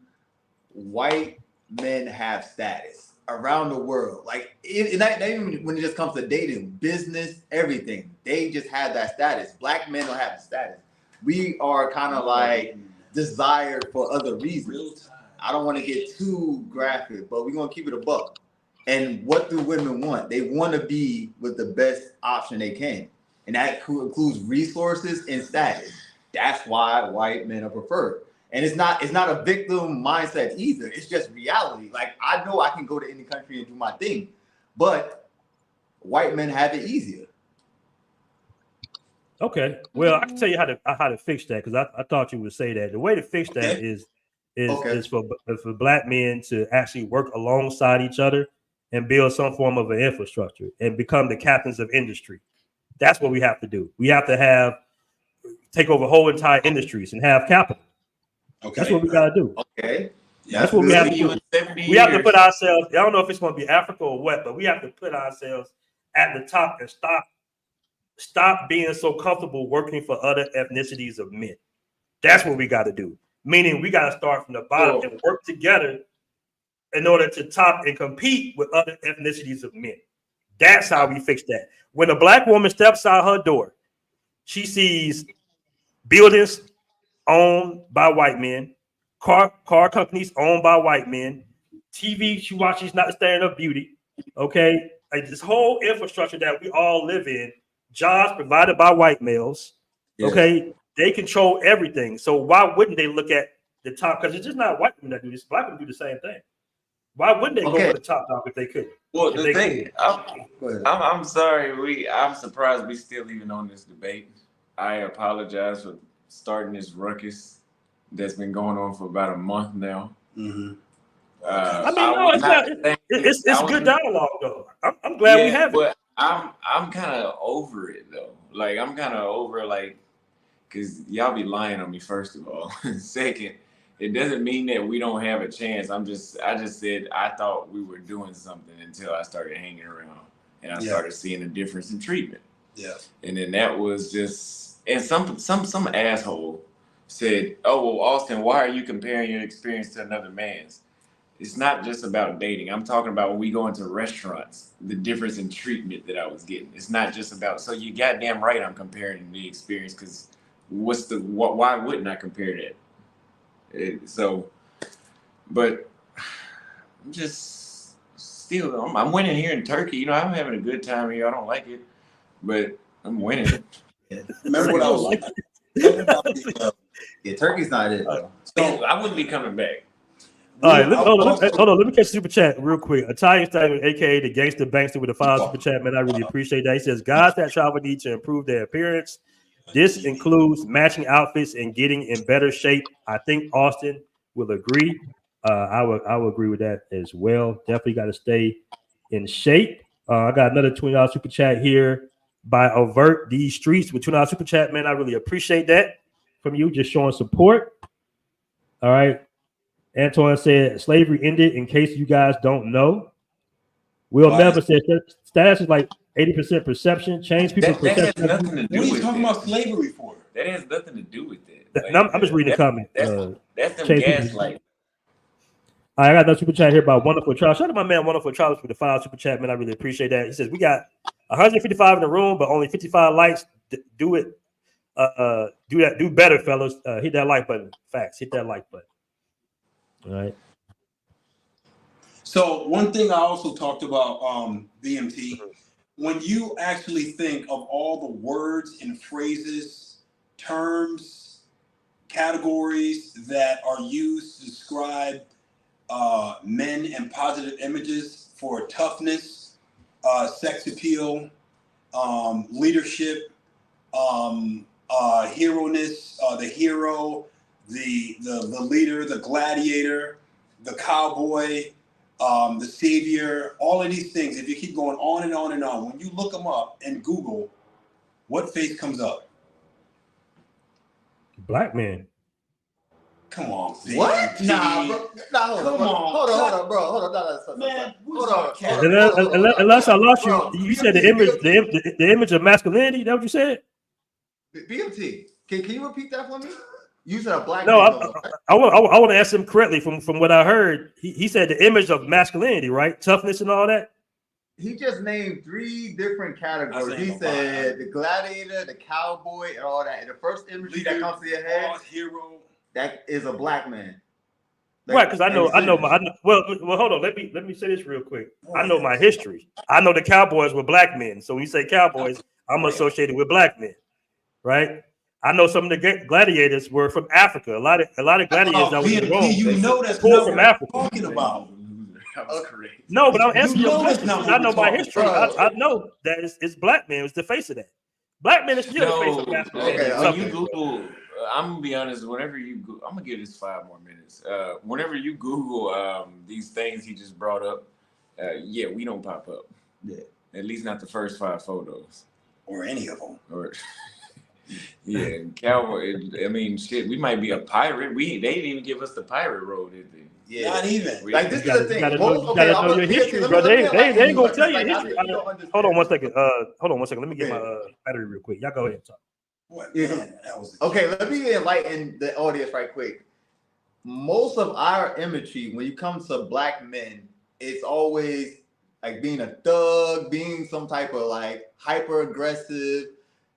White men have status around the world. Like, not even when it just comes to dating, business, everything. They just have that status. Black men don't have the status. We are kind of like desired for other reasons. I don't want to get too graphic, but we're gonna keep it a buck. And what do women want? They want to be with the best option they can. And that includes resources and status. That's why white men are preferred. And it's not a victim mindset either. It's just reality. Like, I know I can go to any country and do my thing, but white men have it easier. Okay. Well, I can tell you how to fix that because I thought you would say that. The way to fix that is for black men to actually work alongside each other and build some form of an infrastructure and become the captains of industry. That's what we have to do. We have to take over whole entire industries and have capital. Okay. That's what we got to do. Okay. That's what we have to do. We have to put ourselves, I don't know if it's going to be Africa or what, but we have to put ourselves at the top and stop being so comfortable working for other ethnicities of men. That's what we got to do. Meaning we got to start from the bottom and work together in order to top and compete with other ethnicities of men. That's how we fix that. When a black woman steps out her door, she sees buildings owned by white men, car companies owned by white men, TV she watches not the standard of beauty. Okay, like this whole infrastructure that we all live in, jobs provided by white males. Yes. Okay, they control everything. So why wouldn't they look at the top? Because it's just not white women that do this. Black women do the same thing. Why wouldn't they go for the top dog if they could? Well, the thing, I'm sorry. I'm surprised we still even on this debate. I apologize for starting this ruckus that's been going on for about a month now. Mm-hmm. It's good dialogue though. I'm glad we have it. But I'm kind of over it though. Like I'm kind of over because y'all be lying on me first of all. Second, it doesn't mean that we don't have a chance. I just said I thought we were doing something until I started hanging around and I started seeing a difference in treatment. Yeah. And then that was just, and some asshole said, "Oh well, Austin, why are you comparing your experience to another man's?" It's not just about dating. I'm talking about when we go into restaurants, the difference in treatment that I was getting. It's not just about, so you goddamn right I'm comparing the experience because why wouldn't I compare that? But I'm just still, I'm winning here in Turkey. You know, I'm having a good time here. I don't like it, but I'm winning. Remember what I was like? Yeah, Turkey's not it. So I wouldn't be coming back. All right, hold on. Let me catch the super chat real quick. Italian Stagger, aka the Gangster Bankster, with a $5 super chat, man. I really appreciate that. He says, guys that travel need to improve their appearance. This includes matching outfits and getting in better shape. I think Austin will agree. I will agree with that as well. Definitely got to stay in shape. I got another $20 super chat here by Avert These Streets with $2 super chat, man. I really appreciate that from you, just showing support. All right. Antoine said slavery ended in case you guys don't know. Will Melvin said status is like 80% perception. Change people's perception. What are you talking about slavery for? That has nothing to do with it. Like, I'm just reading the comment. That's them gaslight. I got another super chat here about Wonderful Charles. Shout out to my man Wonderful Charles for the $5 super chat, man. I really appreciate that. He says we got 155 in the room, but only 55 likes. Do it. Do better, fellas. Hit that like button. Facts. Hit that like button. All right. So one thing I also talked about, BMT, when you actually think of all the words and phrases, terms, categories that are used to describe men and positive images for toughness, sex appeal, leadership, hero-ness, the hero, the leader, the gladiator, the cowboy, the savior, all of these things, if you keep going on and on and on, when you look them up in Google, what face comes up? Black man. Come on, baby. What? Nah, bro. Hold on, bro. Hold on. Man, hold on. Unless I lost you, you said the image of masculinity. Is that what you said? BMT, can you repeat that for me? You said a black. No, I want to ask him correctly. From what I heard, he said the image of masculinity, right? Toughness and all that. He just named 3 different categories. He said the gladiator, the cowboy, and all that. And the first image that comes to your head, hero, that is a black man. Right, because I know. Well, hold on. Let me say this real quick. I know my history. I know the Cowboys were black men. So when you say Cowboys, I'm associated with black men, right? I know some of the gladiators were from Africa. A lot of gladiators that was in Rome. You know that's not from what Africa. I'm talking about. No, but I'm answering your question because I know my history. I know that it's black man was the face of that. Black men are still the face No, of basketball. Okay, when okay. you Google, I'm gonna be honest. Whenever you Google, I'm gonna give this 5 more minutes. Whenever you Google these things he just brought up, yeah, we don't pop up. Yeah. At least not the first 5 photos. Or any of them. Or yeah, cowboy. I mean, shit. We might be a pirate. They didn't even give us the pirate road, did they? Yeah. Not even. Like this is the thing. You Most, gotta okay, know I'm your history, bro. let me They ain't gonna like, tell you like, history. I don't understand. Hold on 1 second. Hold on 1 second. Let me get my battery real quick. Y'all go ahead and talk. What, Yeah. man, that was Okay, let me enlighten the audience right quick. Most of our imagery, when you come to black men, it's always like being a thug, being some type of like hyper aggressive,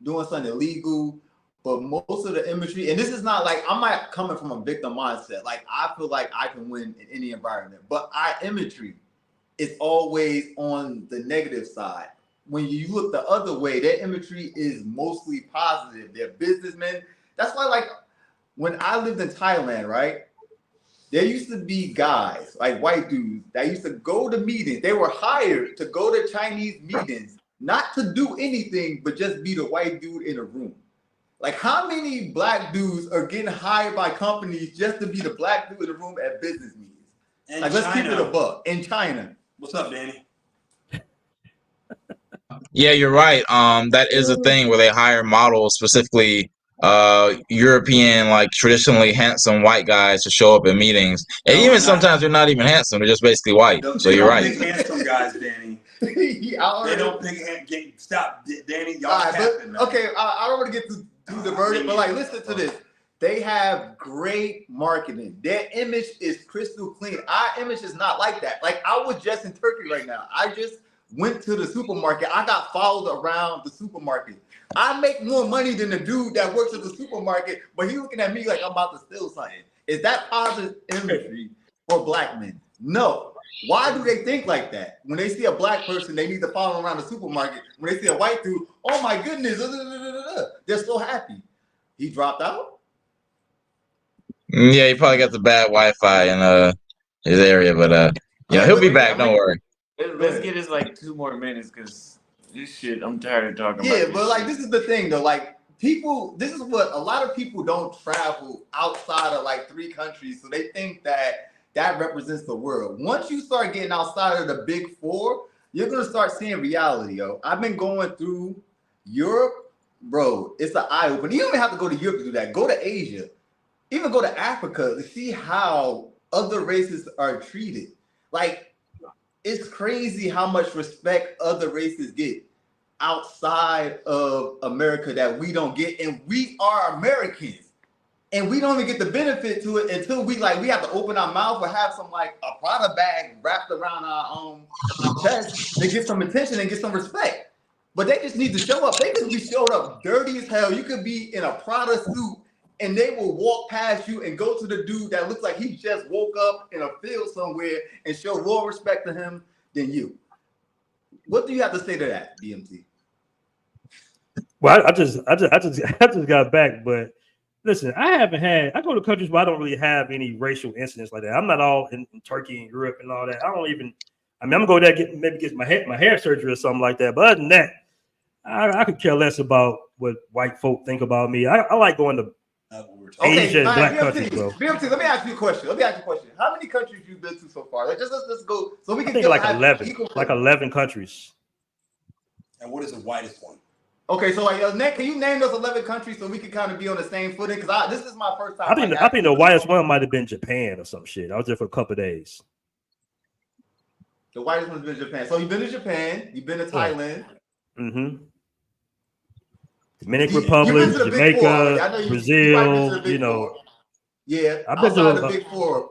doing something illegal. But most of the imagery, and this is not like I'm not coming from a victim mindset. Like I feel like I can win in any environment, but our imagery is always on the negative side. When you look the other way, their imagery is mostly positive. They're businessmen. That's why, like, when I lived in Thailand, right? There used to be guys, like white dudes, that used to go to meetings. They were hired to go to Chinese meetings, not to do anything, but just be the white dude in a room. Like, how many black dudes are getting hired by companies just to be the black dude in the room at business meetings? in Like, let's keep it China. a buck. In China. What's up, Danny? Yeah, you're right. That is a thing where they hire models, specifically European, like traditionally handsome white guys to show up at meetings. And No, even they're not. sometimes they're not even handsome, they're just basically white. So They you're don't right. pick handsome guys, Danny. They don't pick stop, Danny. Y'all All right, capping, man. but okay, I don't want to get too diverted, but like, listen to this. They have great marketing. Their image is crystal clean. Our image is not like that. Like, I was just in Turkey right now. I just went to the supermarket. I got followed around the supermarket. I make more money than the dude that works at the supermarket, but he looking at me like I'm about to steal something. Is that positive imagery for black men? No. Why do they think like that? When they see a black person, they need to follow around the supermarket. When they see a white dude, oh my goodness, they're so happy. He dropped out? Yeah, he probably got the bad Wi-Fi in his area, but he'll be back. Don't worry. Let's get this like 2 more minutes because this shit. I'm tired of talking about. Yeah, this but like shit. this is the thing though. Like people, this is what a lot of people don't travel outside of like 3 countries, so they think that represents the world. Once you start getting outside of the big 4, you're gonna start seeing reality, yo. I've been going through Europe, bro. It's an eye opener. You don't even have to go to Europe to do that. Go to Asia, even go to Africa to see how other races are treated. Like, it's crazy how much respect other races get outside of America that we don't get, and we are Americans, and we don't even get the benefit to it until we have to open our mouth or have some like a Prada bag wrapped around our chest to get some attention and get some respect. But they just need to show up. They could be showed up dirty as hell. You could be in a Prada suit, and they will walk past you and go to the dude that looks like he just woke up in a field somewhere and show more respect to him than you. What do you have to say to that, DMT? Well, I just got back, but listen, I go to countries where I don't really have any racial incidents like that. I'm not all in Turkey and Europe and all that. I'm gonna go there get my hair surgery or something like that. But other than that, I could care less about what white folk think about me. I like going to Asia and black countries, bro. BMT, let me ask you a question. How many countries you been to so far? Let's go so we can get like 11 countries. And what is the whitest one? Okay, so like, Nick, can you name those 11 countries so we can kind of be on the same footing? Because this is my first time. I think the whitest one might have been Japan or some shit. I was there for a couple of days. The whitest one's been Japan. So you've been to Japan. You've been to Thailand. Mm-hmm. Dominican Republic, Jamaica, Brazil. Yeah, I've been to the Big 4.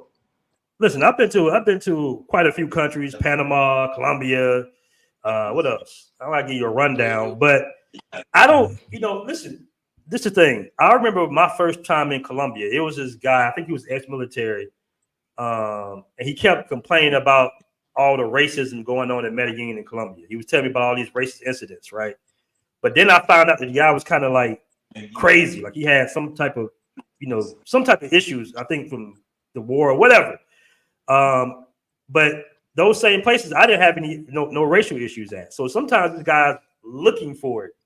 Listen, I've been to quite a few countries: Panama, Colombia. What else? I like to give you a rundown, but I don't. Listen. This is the thing. I remember my first time in Colombia. It was this guy. I think he was ex-military, and he kept complaining about all the racism going on in Medellin in Colombia. He was telling me about all these racist incidents, right? But then I found out that the guy was kind of like crazy. Like he had some type of issues, I think from the war or whatever. But those same places, I didn't have no racial issues at. So sometimes this guy's looking for it.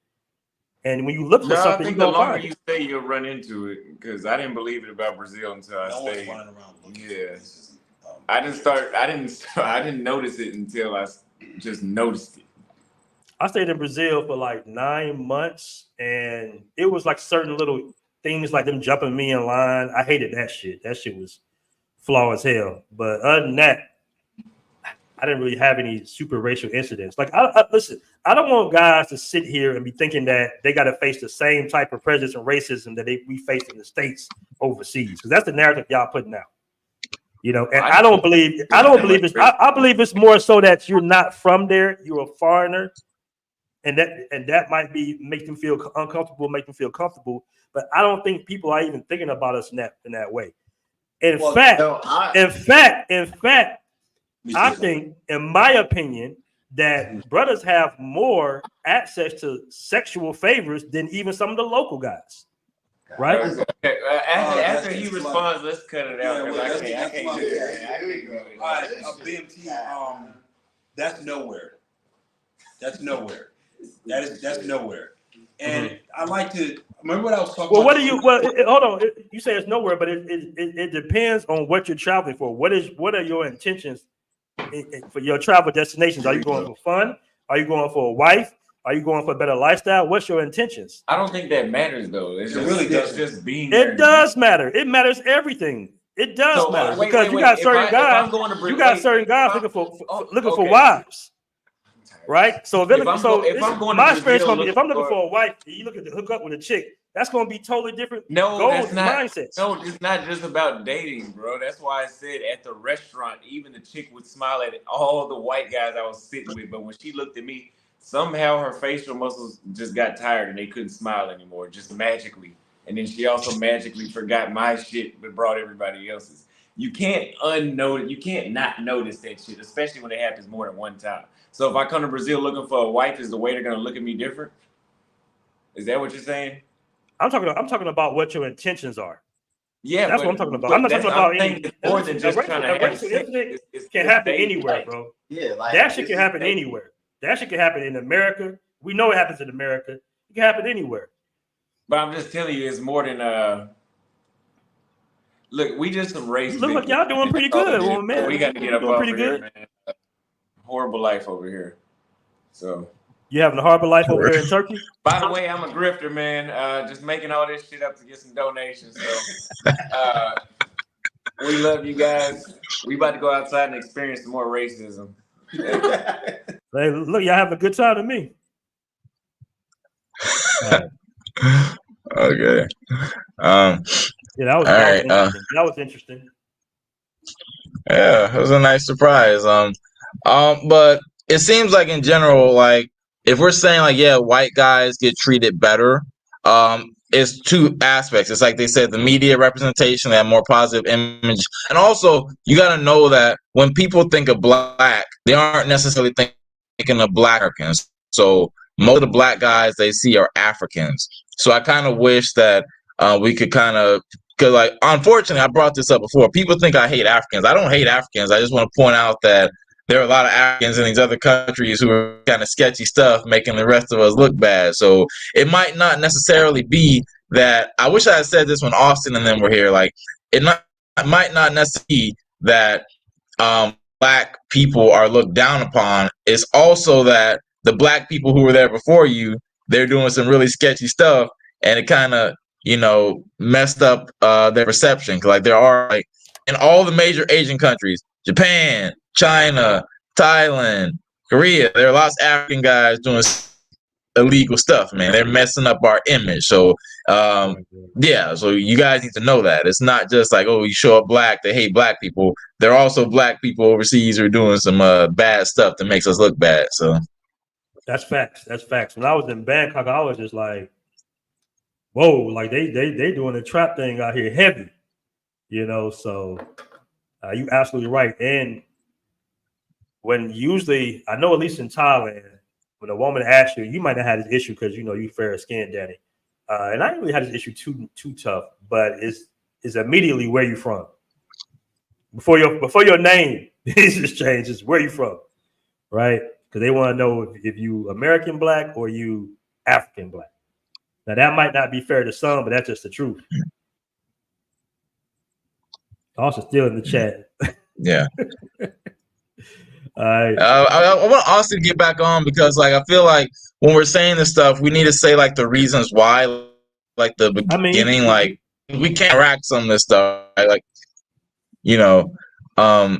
And when you look for No, I something, think you're the gonna longer find you it. stay, you'll run into it because I didn't believe it about Brazil until I No one's stayed. running around looking for Yeah. racism. I didn't notice it until I just noticed it. I stayed in Brazil for like 9 months, and it was like certain little things like them jumping me in line. I hated that shit. That shit was flaw as hell. But other than that, I didn't really have any super racial incidents. Like, listen, I don't want guys to sit here and be thinking that they got to face the same type of prejudice and racism that we face in the States overseas, because that's the narrative y'all putting out. You know, and I don't believe it's. I believe it's more so that you're not from there, you're a foreigner, and that might be make them feel uncomfortable, make them feel comfortable. But I don't think people are even thinking about us in that way. In fact, I think, in my opinion, that brothers have more access to sexual favors than even some of the local guys. Right? Okay. After he responds, let's cut it out. Yeah, I can't do it. All right, BMT, that's nowhere. That's nowhere. That's nowhere. And I like to remember what I was talking about. What do you? Well, hold on. You say it's nowhere, but it depends on what you're traveling for. What are your intentions for your travel destinations? Are you going for fun? Are you going for a wife? Are you going for a better lifestyle? What's your intentions? I don't think that matters though. It's just being there. It does matter. It matters everything. It does matter because you got certain guys. You got certain guys looking for wives. Right, so if I'm looking for a wife, and you looking to hook up with a chick, that's going to be totally different. Mindsets. No, it's not just about dating, bro. That's why I said at the restaurant, even the chick would smile at all the white guys I was sitting with, but when she looked at me, somehow her facial muscles just got tired and they couldn't smile anymore, just magically. And then she also magically forgot my shit, but brought everybody else's. You can't not notice that shit, especially when it happens more than one time. So if I come to Brazil looking for a wife, is the way they're gonna look at me different? Is that what you're saying? I'm talking about what your intentions are. Yeah, that's what I'm talking about. I'm not talking about any more than just trying to have sex. It can happen anywhere, bro. Yeah, like that shit can happen anywhere. That shit can happen in America. We know it happens in America. It can happen anywhere. But I'm just telling you, it's more than Look, we just some race. Look like y'all doing pretty good, man. We got to get up off here, man. Horrible life over here. So you having a horrible life over here in Turkey? By the way, I'm a grifter, man. Just making all this shit up to get some donations. So we love you guys. We about to go outside and experience some more racism. Hey, look, y'all having a good time to me. Okay. Yeah, that was interesting. Yeah, it was a nice surprise. But it seems like in general, like if we're saying like, yeah, white guys get treated better, it's two aspects. It's like they said, the media representation, they have more positive image. And also you gotta know that when people think of black, they aren't necessarily thinking of black Americans. So most of the black guys they see are Africans. So I kind of wish that we could kind of, because like unfortunately I brought this up before. People think I hate Africans. I don't hate Africans. I just want to point out that there are a lot of Africans in these other countries who are kind of sketchy stuff, making the rest of us look bad. So it might not necessarily be that. I wish I had said this when Austin and them were here. Like it might not necessarily be that black people are looked down upon. It's also that the black people who were there before you, they're doing some really sketchy stuff, and it kind of messed up their perception. Like there are like in all the major Asian countries, Japan, China, Thailand, Korea, there are lots of African guys doing illegal stuff, man. They're messing up our image. So yeah, so you guys need to know that it's not just like, oh, you show up black, they hate black people. There are also black people overseas who are doing some bad stuff that makes us look bad. So that's facts. That's facts. When I was in Bangkok, I was just like, whoa, like they doing the trap thing out here heavy, so you absolutely right. And when usually, I know at least in Thailand, when a woman asks you, you might not have this issue because you fair skinned, Danny. And I didn't really have this issue too tough, but it's immediately where you from. Before your name is changed, it's where you from, right? Because they want to know if you American black or you African black. Now that might not be fair to some, but that's just the truth. Also, still in the chat. Yeah. All right. I want Austin to get back on because, like, I feel like when we're saying this stuff, we need to say like the reasons why, like the beginning. Like, we can't rack some of this stuff. Right? Like, you know, I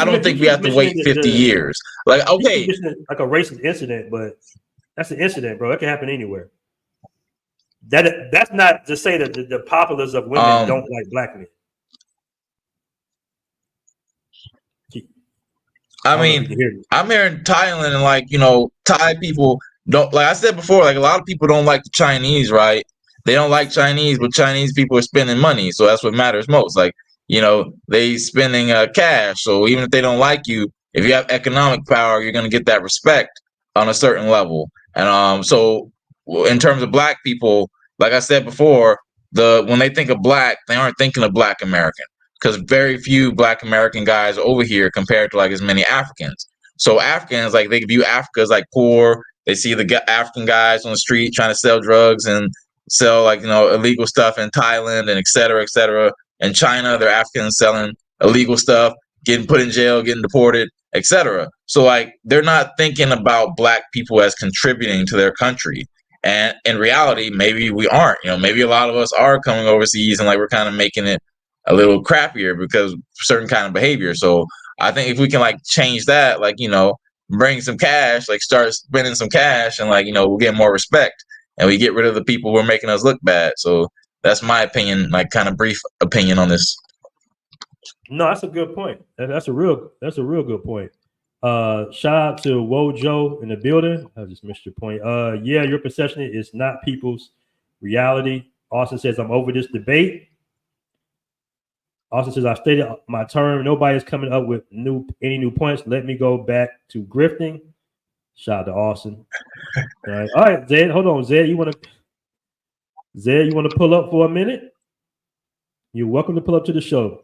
don't think we have to wait 50 years. Like, okay, like a racist incident, but that's an incident, bro. It can happen anywhere. That's not to say that the populace of women don't like black men. I mean, I'm here in Thailand, and like, you know, Thai people don't, like I said before, like a lot of people don't like the Chinese, right? They don't like Chinese, but Chinese people are spending money, so that's what matters most. Like, you know, they spending cash, so even if they don't like you, if you have economic power, you're gonna get that respect on a certain level. And so in terms of black people, like I said before, when they think of black, they aren't thinking of black American, because very few black American guys are over here compared to like as many Africans. So Africans, like, they view Africa as like poor. They see the African guys on the street trying to sell drugs and sell, like, you know, illegal stuff in Thailand and et cetera, et cetera. In China, they're Africans selling illegal stuff, getting put in jail, getting deported, et cetera. So like, they're not thinking about black people as contributing to their country. And in reality, maybe we aren't. You know, maybe a lot of us are coming overseas and like we're kind of making it a little crappier because of certain kind of behavior. So I think if we can like change that, like, you know, bring some cash, like start spending some cash, and like, you know, we'll get more respect and we get rid of the people who are making us look bad. So that's my opinion, like kind of brief opinion on this. No, that's a good point. That's a real good point. Shout out to Wojo in the building. I just missed your point. Yeah, your perception is not people's reality. Austin says, I'm over this debate. Austin says, I stated my term. Nobody's coming up with any new points. Let me go back to grifting. Shout out to Austin. All right, Zed. Hold on, Zed. You want to pull up for a minute? You're welcome to pull up to the show.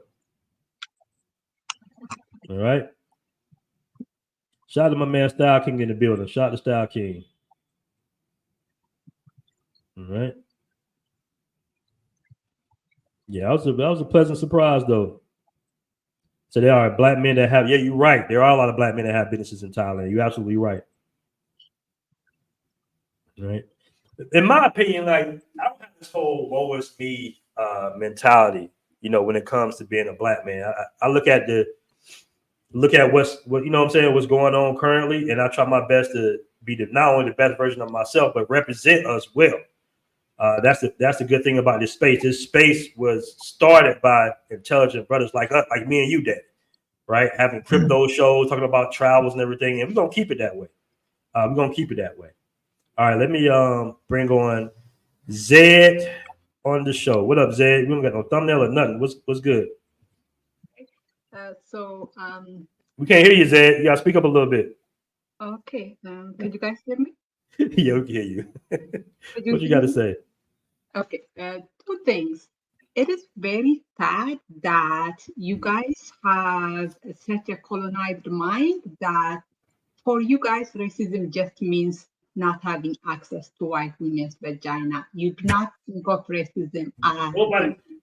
All right. Shout out to my man Style King in the building. Shout out to Style King. All right. Yeah, that was a pleasant surprise, though. So there are black men that have, yeah, you're right. There are a lot of black men that have businesses in Thailand. You're absolutely right. Right. In my opinion, like, I don't have this whole woe is me mentality, you know, when it comes to being a black man. I look at what's you know what I'm saying, what's going on currently, and I try my best to be not only the best version of myself, but represent us well. That's the good thing about this space. This space was started by intelligent brothers like us, like me and you, Daddy, right? Having crypto shows, talking about travels and everything, and we're gonna keep it that way. We're gonna keep it that way. All right, let me bring on Zed on the show. What up, Zed? We don't got no thumbnail or nothing. What's good? We can't hear you, Zed. You gotta speak up a little bit. Okay. Can you guys hear me? Yeah, we can hear you. What you got to say? Okay. Two things. It is very sad that you guys have such a colonized mind that for you guys, racism just means not having access to white women's vagina. You do not think of racism as...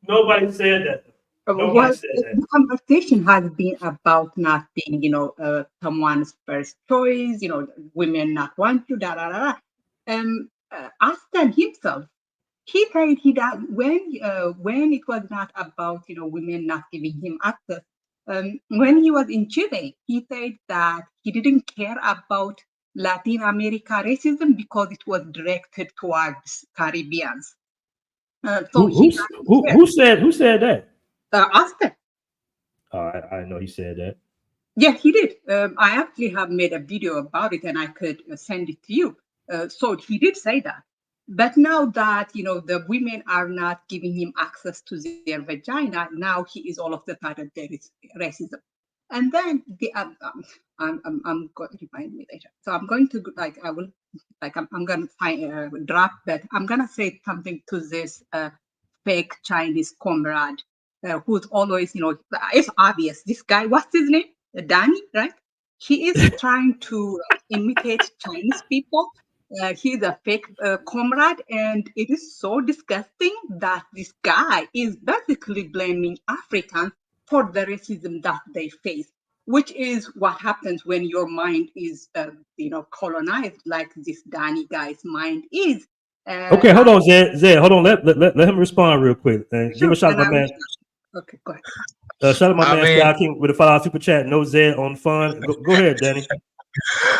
Nobody said that. The conversation has been about not being, someone's first choice, women not want to, Aston himself, he said when it was not about, women not giving him access, when he was in Chile, he said that he didn't care about Latin America racism because it was directed towards Caribbeans. Who said that? Aston. I know he said that. Yeah, he did. I actually have made a video about it, and I could send it to you. So he did say that. But now that the women are not giving him access to their vagina, now he is all of the sudden there is racism. And then I'm going to remind me later. So I'm going to I'm going to drop that. I'm going to say something to this fake Chinese comrade who's always, it's obvious. This guy, what's his name? Danny, right? He is trying to imitate Chinese people. He's a fake comrade, and it is so disgusting that this guy is basically blaming Africans for the racism that they face, which is what happens when your mind is, colonized, like this Danny guy's mind is. Okay, hold on, Zed. Hold on. Let him respond real quick. And give a shout and to my I will man. Okay, go ahead. Shout out my I man mean, Sky King with a $5 super chat. No Zed on fun. Go ahead, Danny.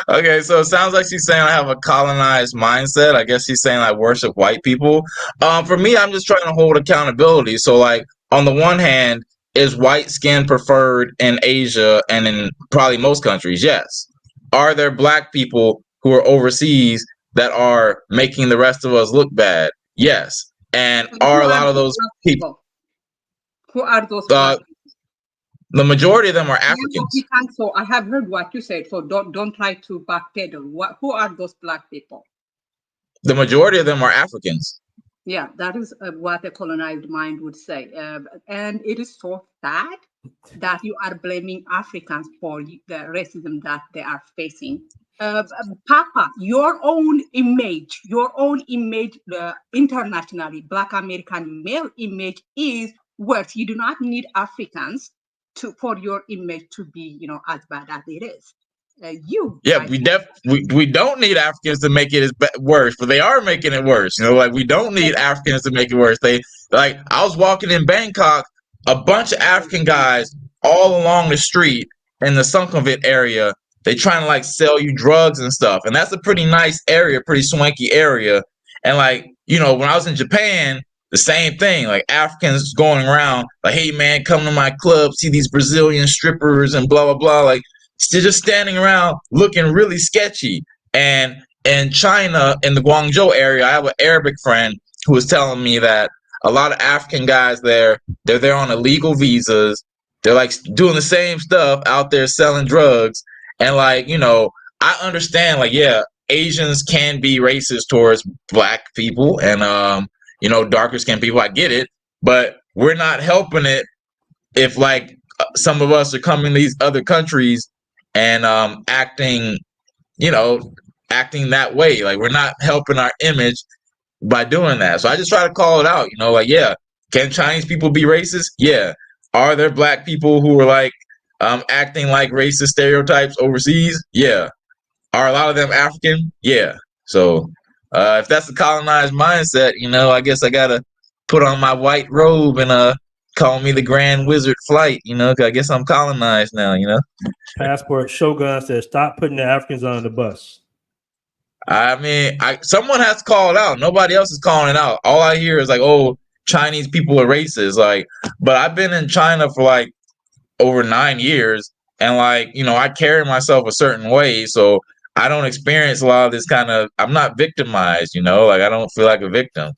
okay, so it sounds like she's saying I have a colonized mindset. I guess she's saying I worship white people. For me, I'm just trying to hold accountability. So, like, on the one hand, is white skin preferred in Asia and in probably most countries? Yes. Are there black people who are overseas that are making the rest of us look bad? Yes. And And are who a are lot of those those black people, people? Who are those black people? the majority of them are I am Africans. African, so I have heard what you said. So don't try to backpedal. Who are those black people? The majority of them are Africans. Yeah, that is what a colonized mind would say. And it is so sad that you are blaming Africans for the racism that they are facing. Papa, your own image internationally, Black American male image is worse. You do not need Africans for your image to be, as bad as it is. Yeah, we don't need Africans to make it worse, but they are making it worse. Like we don't need Africans to make it worse. They like I was walking in Bangkok, a bunch of African guys all along the street in the Sukhumvit area. They trying to like sell you drugs and stuff, and that's a pretty nice area, pretty swanky area. And like when I was in Japan, the same thing. Like Africans going around like, "Hey man, come to my club, see these Brazilian strippers and blah blah blah." Like just standing around looking really sketchy. And in China, in the Guangzhou area, I have an Arabic friend who was telling me that a lot of African guys they're there on illegal visas. They're like doing the same stuff out there selling drugs. And like, I understand like, yeah, Asians can be racist towards black people and darker skinned people. I get it, but we're not helping it if like some of us are coming to these other countries and acting that way. Like we're not helping our image by doing that. So I just try to call it out, like, yeah, can Chinese people be racist? Yeah. Are there black people who are like acting like racist stereotypes overseas? Yeah. Are a lot of them African? Yeah. So if that's the colonized mindset, I guess I gotta put on my white robe and call me the Grand Wizard Flight, 'cause I guess I'm colonized now, Passport Shogun says, stop putting the Africans on the bus. I mean, someone has to call it out. Nobody else is calling it out. All I hear is like, oh, Chinese people are racist. Like, but I've been in China for like over 9 years, and like, I carry myself a certain way, so I don't experience a lot of this kind of. I'm not victimized, like I don't feel like a victim.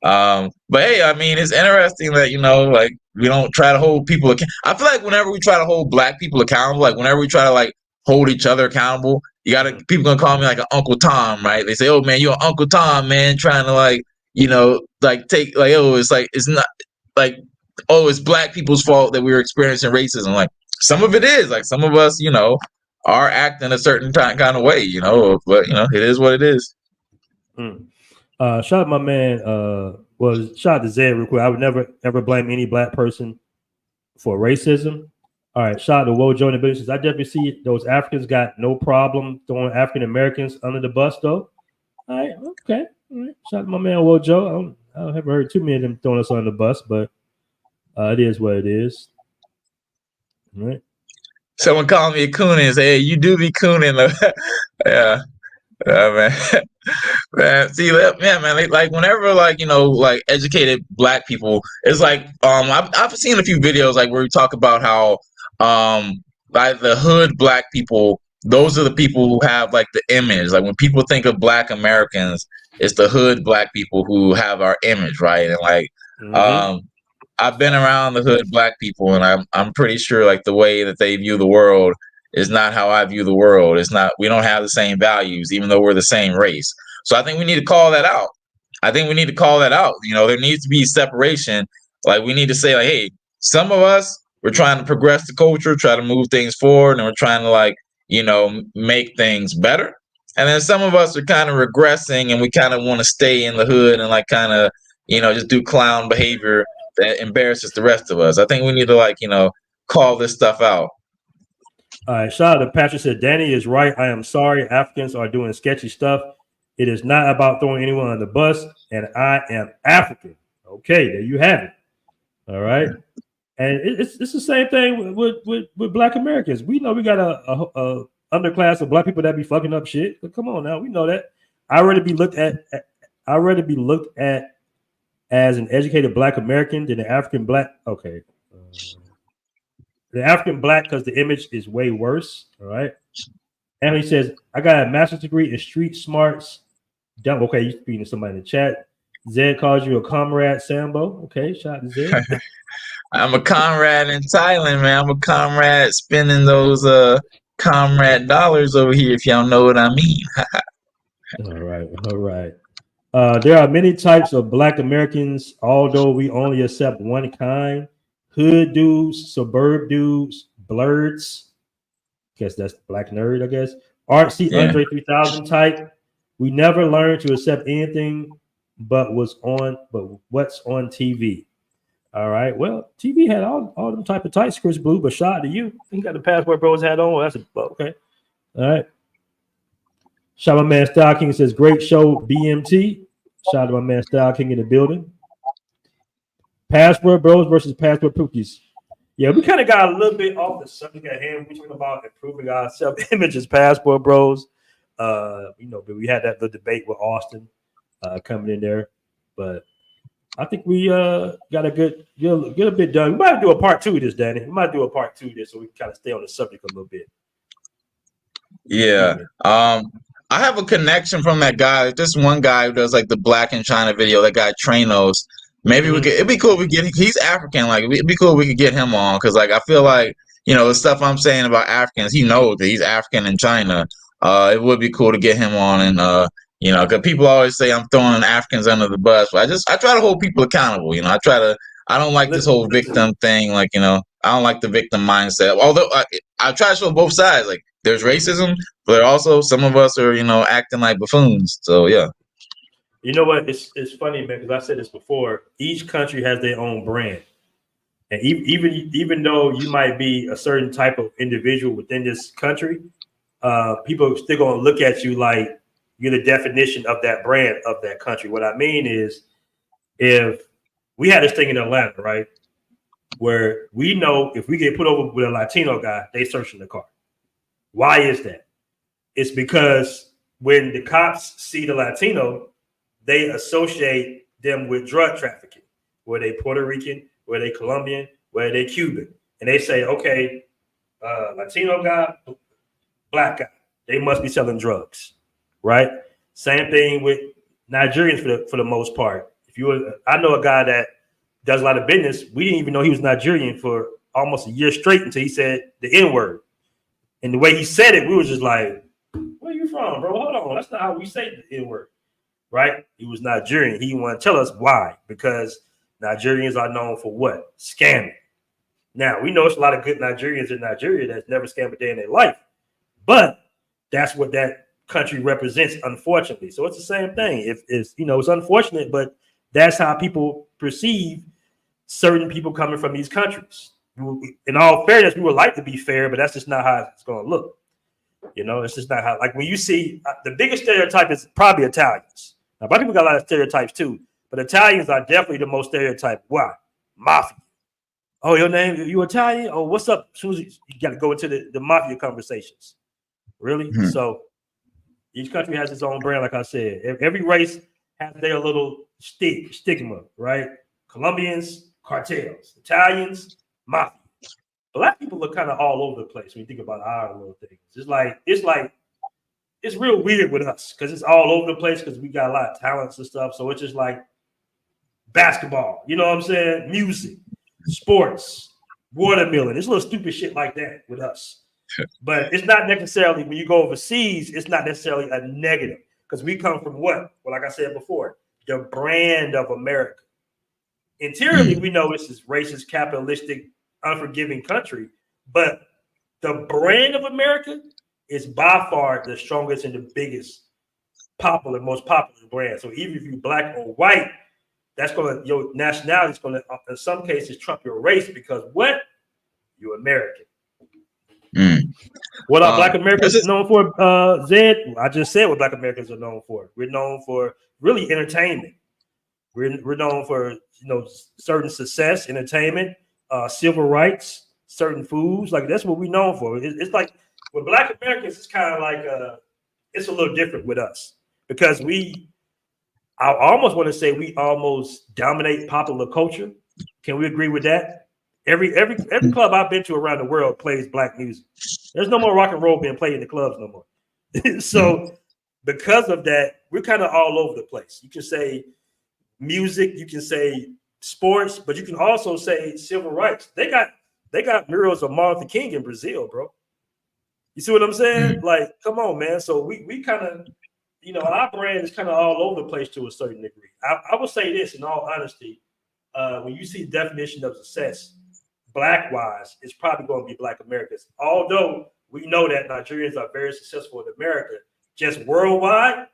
But hey, I mean, it's interesting that like we don't try to hold people. I feel like whenever we try to hold black people accountable, like whenever we try to like hold each other accountable, people gonna call me like an Uncle Tom, right? They say, "Oh man, you're an Uncle Tom, man, trying to like like take like it's like it's not like it's black people's fault that we're experiencing racism." Like some of it is like some of us, are acting a certain kind of way, but it is what it is. Shout out my man. Shout out to Zed real quick. I would never ever blame any black person for racism. All right, shout out to Wojo in the business. I definitely see those Africans got no problem throwing African Americans under the bus, though. All right, okay. All right. Shout out to my man Wojo. I haven't heard too many of them throwing us under the bus, but it is what it is. All right. Someone called me a coon and say, "Hey, you do be cooning." Yeah, man. Man, see, man, like whenever like like educated black people, it's like I've seen a few videos like where we talk about how like the hood black people, those are the people who have like the image. Like when people think of black Americans, it's the hood black people who have our image, right? And like I've been around the hood black people, and I'm pretty sure like the way that they view the world is not how I view the world. It's not. We don't have the same values, even though we're the same race. So I think we need to call that out. There needs to be separation. Like we need to say like, hey, some of us, we're trying to progress the culture, try to move things forward, and we're trying to like make things better. And then some of us are kind of regressing, and we kind of want to stay in the hood and like kind of, just do clown behavior that embarrasses the rest of us. I think we need to like, call this stuff out. All right, shout out to Patrick said, Danny is right. I am sorry. Africans are doing sketchy stuff. It is not about throwing anyone on the bus, and I am African. Okay, there you have it. All right. And it's the same thing with Black Americans. We know we got a underclass of Black people that be fucking up shit. But come on now, we know that. I'd rather be looked at as an educated Black American than an African Black. Okay. The African Black, because the image is way worse. All right. Anthony says, I got a master's degree in street smarts. Okay, you speaking to somebody in the chat. Zed calls you a comrade, Sambo. Okay, shout out to Zed. I'm a comrade in Thailand, man. I'm a comrade spending those comrade dollars over here, if y'all know what I mean. All right. There are many types of Black Americans, although we only accept one kind. Hood dudes, suburb dudes, blurs. Guess that's Black nerd, I guess. RC Andre 3000 type. We never learned to accept anything but what's on TV. All right. Well, TV had all them type of tights, Chris Blue, but shout out to you. You got the Passport Bros hat on. Well, that's okay. All right. Shout out to my man Style King says, great show, BMT. Shout out to my man Style King in the building. Passport Bros versus Passport Pookies. Yeah, we kind of got a little bit off the subject at hand. We're talking about improving our self-image as Passport Bros. But we had that little debate with Austin coming in there. But I think we got a get a bit done. We might do a part 2 of this, Danny. We might do a part 2 of this so we can kind of stay on the subject a little bit. Yeah. I have a connection from that guy. This one guy who does like the Black in China video, that guy Tranos. Maybe it'd be cool if we get, he's African, like it'd be cool if we could get him on, because like I feel like, the stuff I'm saying about Africans, he knows that he's African in China. It would be cool to get him on, and because people always say I'm throwing Africans under the bus, but I try to hold people accountable. I don't like this whole victim thing, like I don't like the victim mindset. Although I try to show both sides, like there's racism, but also some of us are acting like buffoons. So yeah. You know what? It's funny, man, because I said this before. Each country has their own brand, and even though you might be a certain type of individual within this country, people are still going to look at you like you're the definition of that brand of that country. What I mean is, if we had this thing in Atlanta, right, where we know if we get put over with a Latino guy, they searching the car. Why is that? It's because when the cops see the Latino, they associate them with drug trafficking. Were they Puerto Rican? Were they Colombian? Were they Cuban? And they say, okay, Latino guy, Black guy, they must be selling drugs, right? Same thing with Nigerians for the most part. I know a guy that does a lot of business. We didn't even know he was Nigerian for almost a year straight until he said the N-word. And the way he said it, we were just like, where you from, bro? Hold on. That's not how we say the N-word. Right? He was Nigerian. He want to tell us why. Because Nigerians are known for what? Scamming. Now, we know it's a lot of good Nigerians in Nigeria that's never scammed a day in their life. But that's what that country represents, unfortunately. So it's the same thing. It's unfortunate, but that's how people perceive certain people coming from these countries. In all fairness, we would like to be fair, but that's just not how it's going to look. It's just not how, like when you see the biggest stereotype is probably Italians. Now, black people got a lot of stereotypes too, but Italians are definitely the most stereotyped. Why? Mafia. Oh, your name, you Italian? Oh, what's up? As soon as you got to go into the mafia conversations. Really? Mm-hmm. So each country has its own brand, like I said. Every race has their little stigma, right? Colombians, cartels. Italians, mafia. Black people look kind of all over the place when you think about our little things. It's real weird with us because it's all over the place because we got a lot of talents and stuff. So it's just like basketball, you know what I'm saying? Music, sports, watermelon. It's little stupid shit like that with us. But it's not necessarily, when you go overseas, it's not necessarily a negative because we come from what? Well, like I said before, the brand of America. Interiorly, we know this is racist, capitalistic, unforgiving country, but the brand of America is by far the strongest and the biggest most popular brand. So even if you're black or white, that's going to, your nationality is going to, in some cases, trump your race because what? You're American. What are Black Americans known for, Zed? I just said what Black Americans are known for. We're known for really entertainment. We're known for, certain success, entertainment, civil rights, certain foods. Like that's what we're known for. It's like with Black Americans, it's kind of like it's a little different with us because I almost want to say we almost dominate popular culture. Can we agree with that? Every club I've been to around the world plays black music. There's no more rock and roll being played in the clubs no more. So because of that, we're kind of all over the place. You can say music, you can say sports, but you can also say civil rights. They got murals of Martin Luther King in Brazil, bro. You see what I'm saying? Like, come on, man. So we kind of, our brand is kind of all over the place to a certain degree. I will say this in all honesty, when you see the definition of success, black-wise, it's probably going to be Black Americans. Although we know that Nigerians are very successful in America, just worldwide,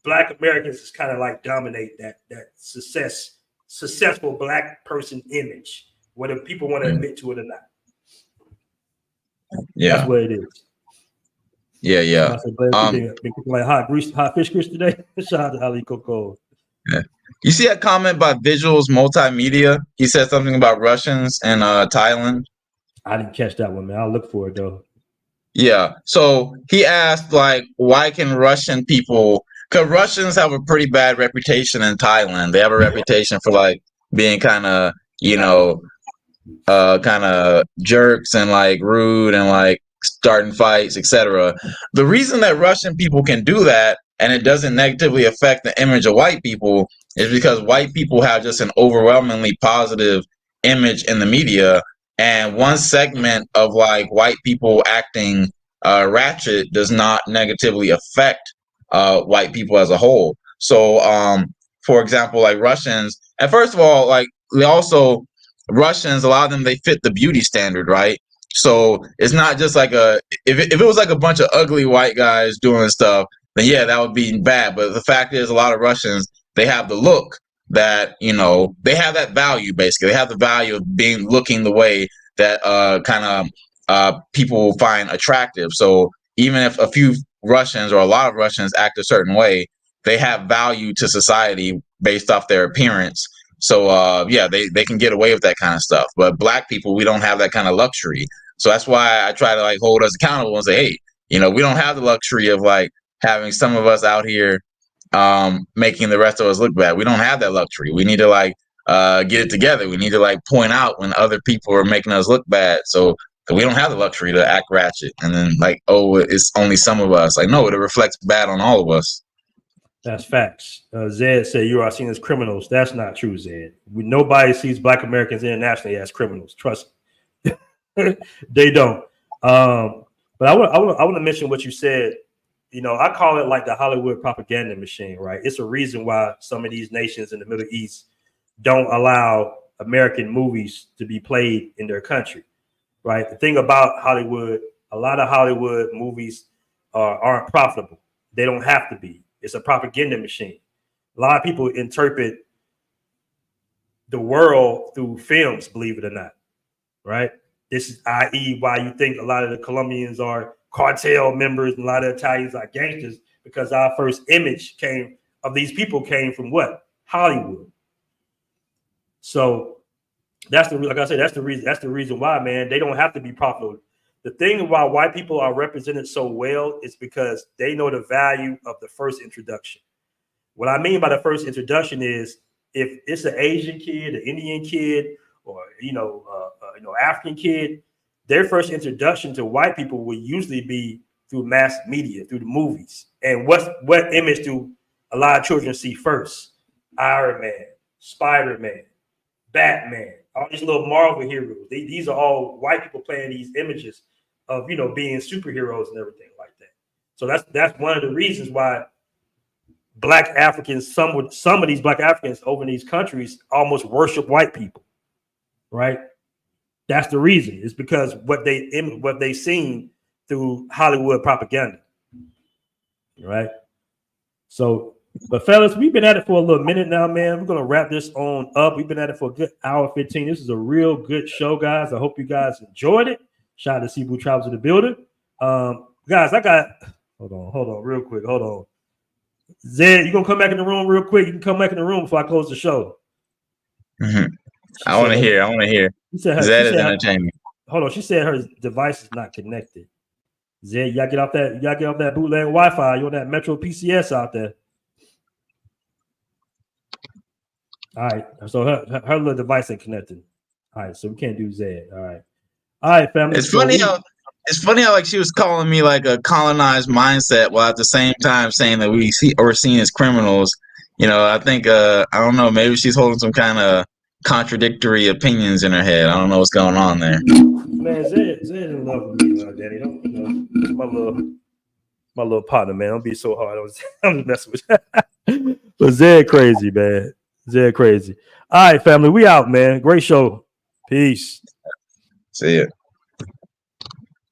Black Americans is kind of like dominate that successful Black person image, whether people want to admit to it or not. Yeah, that's what it is. Yeah. Been like hot fish grease today. Shout out to Ali Coco. Yeah. You see that comment by Visuals Multimedia? He said something about Russians and Thailand. I didn't catch that one, man. I'll look for it though. Yeah. So he asked, like, why can Russian people? Because Russians have a pretty bad reputation in Thailand. They have a reputation for like being kind of, kind of jerks and like rude and like starting fights, etc. The reason that Russian people can do that and it doesn't negatively affect the image of white people is because white people have just an overwhelmingly positive image in the media, and one segment of like white people acting ratchet does not negatively affect white people as a whole. So for example, like Russians, and first of all, like they also Russians, a lot of them, they fit the beauty standard, right? So it's not just like if it was like a bunch of ugly white guys doing stuff, then yeah, that would be bad. But the fact is, a lot of Russians, they have the look that, they have that value, basically. They have the value of looking the way that kind of people find attractive. So even if a few Russians or a lot of Russians act a certain way, they have value to society based off their appearance. So yeah, they can get away with that kind of stuff. But Black people, we don't have that kind of luxury. So that's why I try to like hold us accountable and say, hey, we don't have the luxury of like having some of us out here making the rest of us look bad. We don't have that luxury. We need to like get it together. We need to like point out when other people are making us look bad. So we don't have the luxury to act ratchet and then like, oh, it's only some of us. Like, no, it reflects bad on all of us. That's facts. Zed said you are seen as criminals. That's not true, Zed. Nobody sees Black Americans internationally as criminals. Trust me. They don't. But I want to mention what you said. I call it like the Hollywood propaganda machine, right? It's a reason why some of these nations in the Middle East don't allow American movies to be played in their country, right? The thing about Hollywood, a lot of Hollywood movies aren't profitable. They don't have to be. It's a propaganda machine. A lot of people interpret the world through films, believe it or not, right? This is i.e. why you think a lot of the Colombians are cartel members and a lot of Italians are gangsters, because our first image of these people came from what? Hollywood. So that's the reason. That's the reason why, man, they don't have to be profitable. The thing why white people are represented so well is because they know the value of the first introduction. What I mean by the first introduction is if it's an Asian kid, an Indian kid, or African kid, their first introduction to white people will usually be through mass media, through the movies. And what image do a lot of children see first? Iron Man, Spider-Man, Batman, all these little Marvel heroes. These are all white people playing these images of being superheroes and everything like that. So that's one of the reasons why Black Africans, some of these Black Africans over in these countries almost worship white people, right? That's the reason. It's because what they seen through Hollywood propaganda. Right? So, but fellas, we've been at it for a little minute now, man. We're gonna wrap this on up. We've been at it for a good hour 15. This is a real good show, guys. I hope you guys enjoyed it. Shout out to Cebu Travels in the building. Guys, hold on, real quick. Hold on. Zed, you gonna come back in the room real quick? You can come back in the room before I close the show. Mm-hmm. I want to hear. Zed is entertaining. Hold on, she said her device is not connected. Zed, you gotta get off that bootleg Wi-Fi. You on that Metro PCS out there? All right, so her little device ain't connected. All right, so we can't do Zed. All right, family. It's funny how like she was calling me like a colonized mindset while at the same time saying that we're seen as criminals. You know, I think I don't know, maybe she's holding some kind of contradictory opinions in her head. I don't know what's going on there. Man, Zed in love with me, Danny. Don't, you know, my little partner, man. Don't be so hard. I'm just messing with you. But Zed crazy, man. Zed crazy. All right, family, we out, man. Great show. Peace. See ya.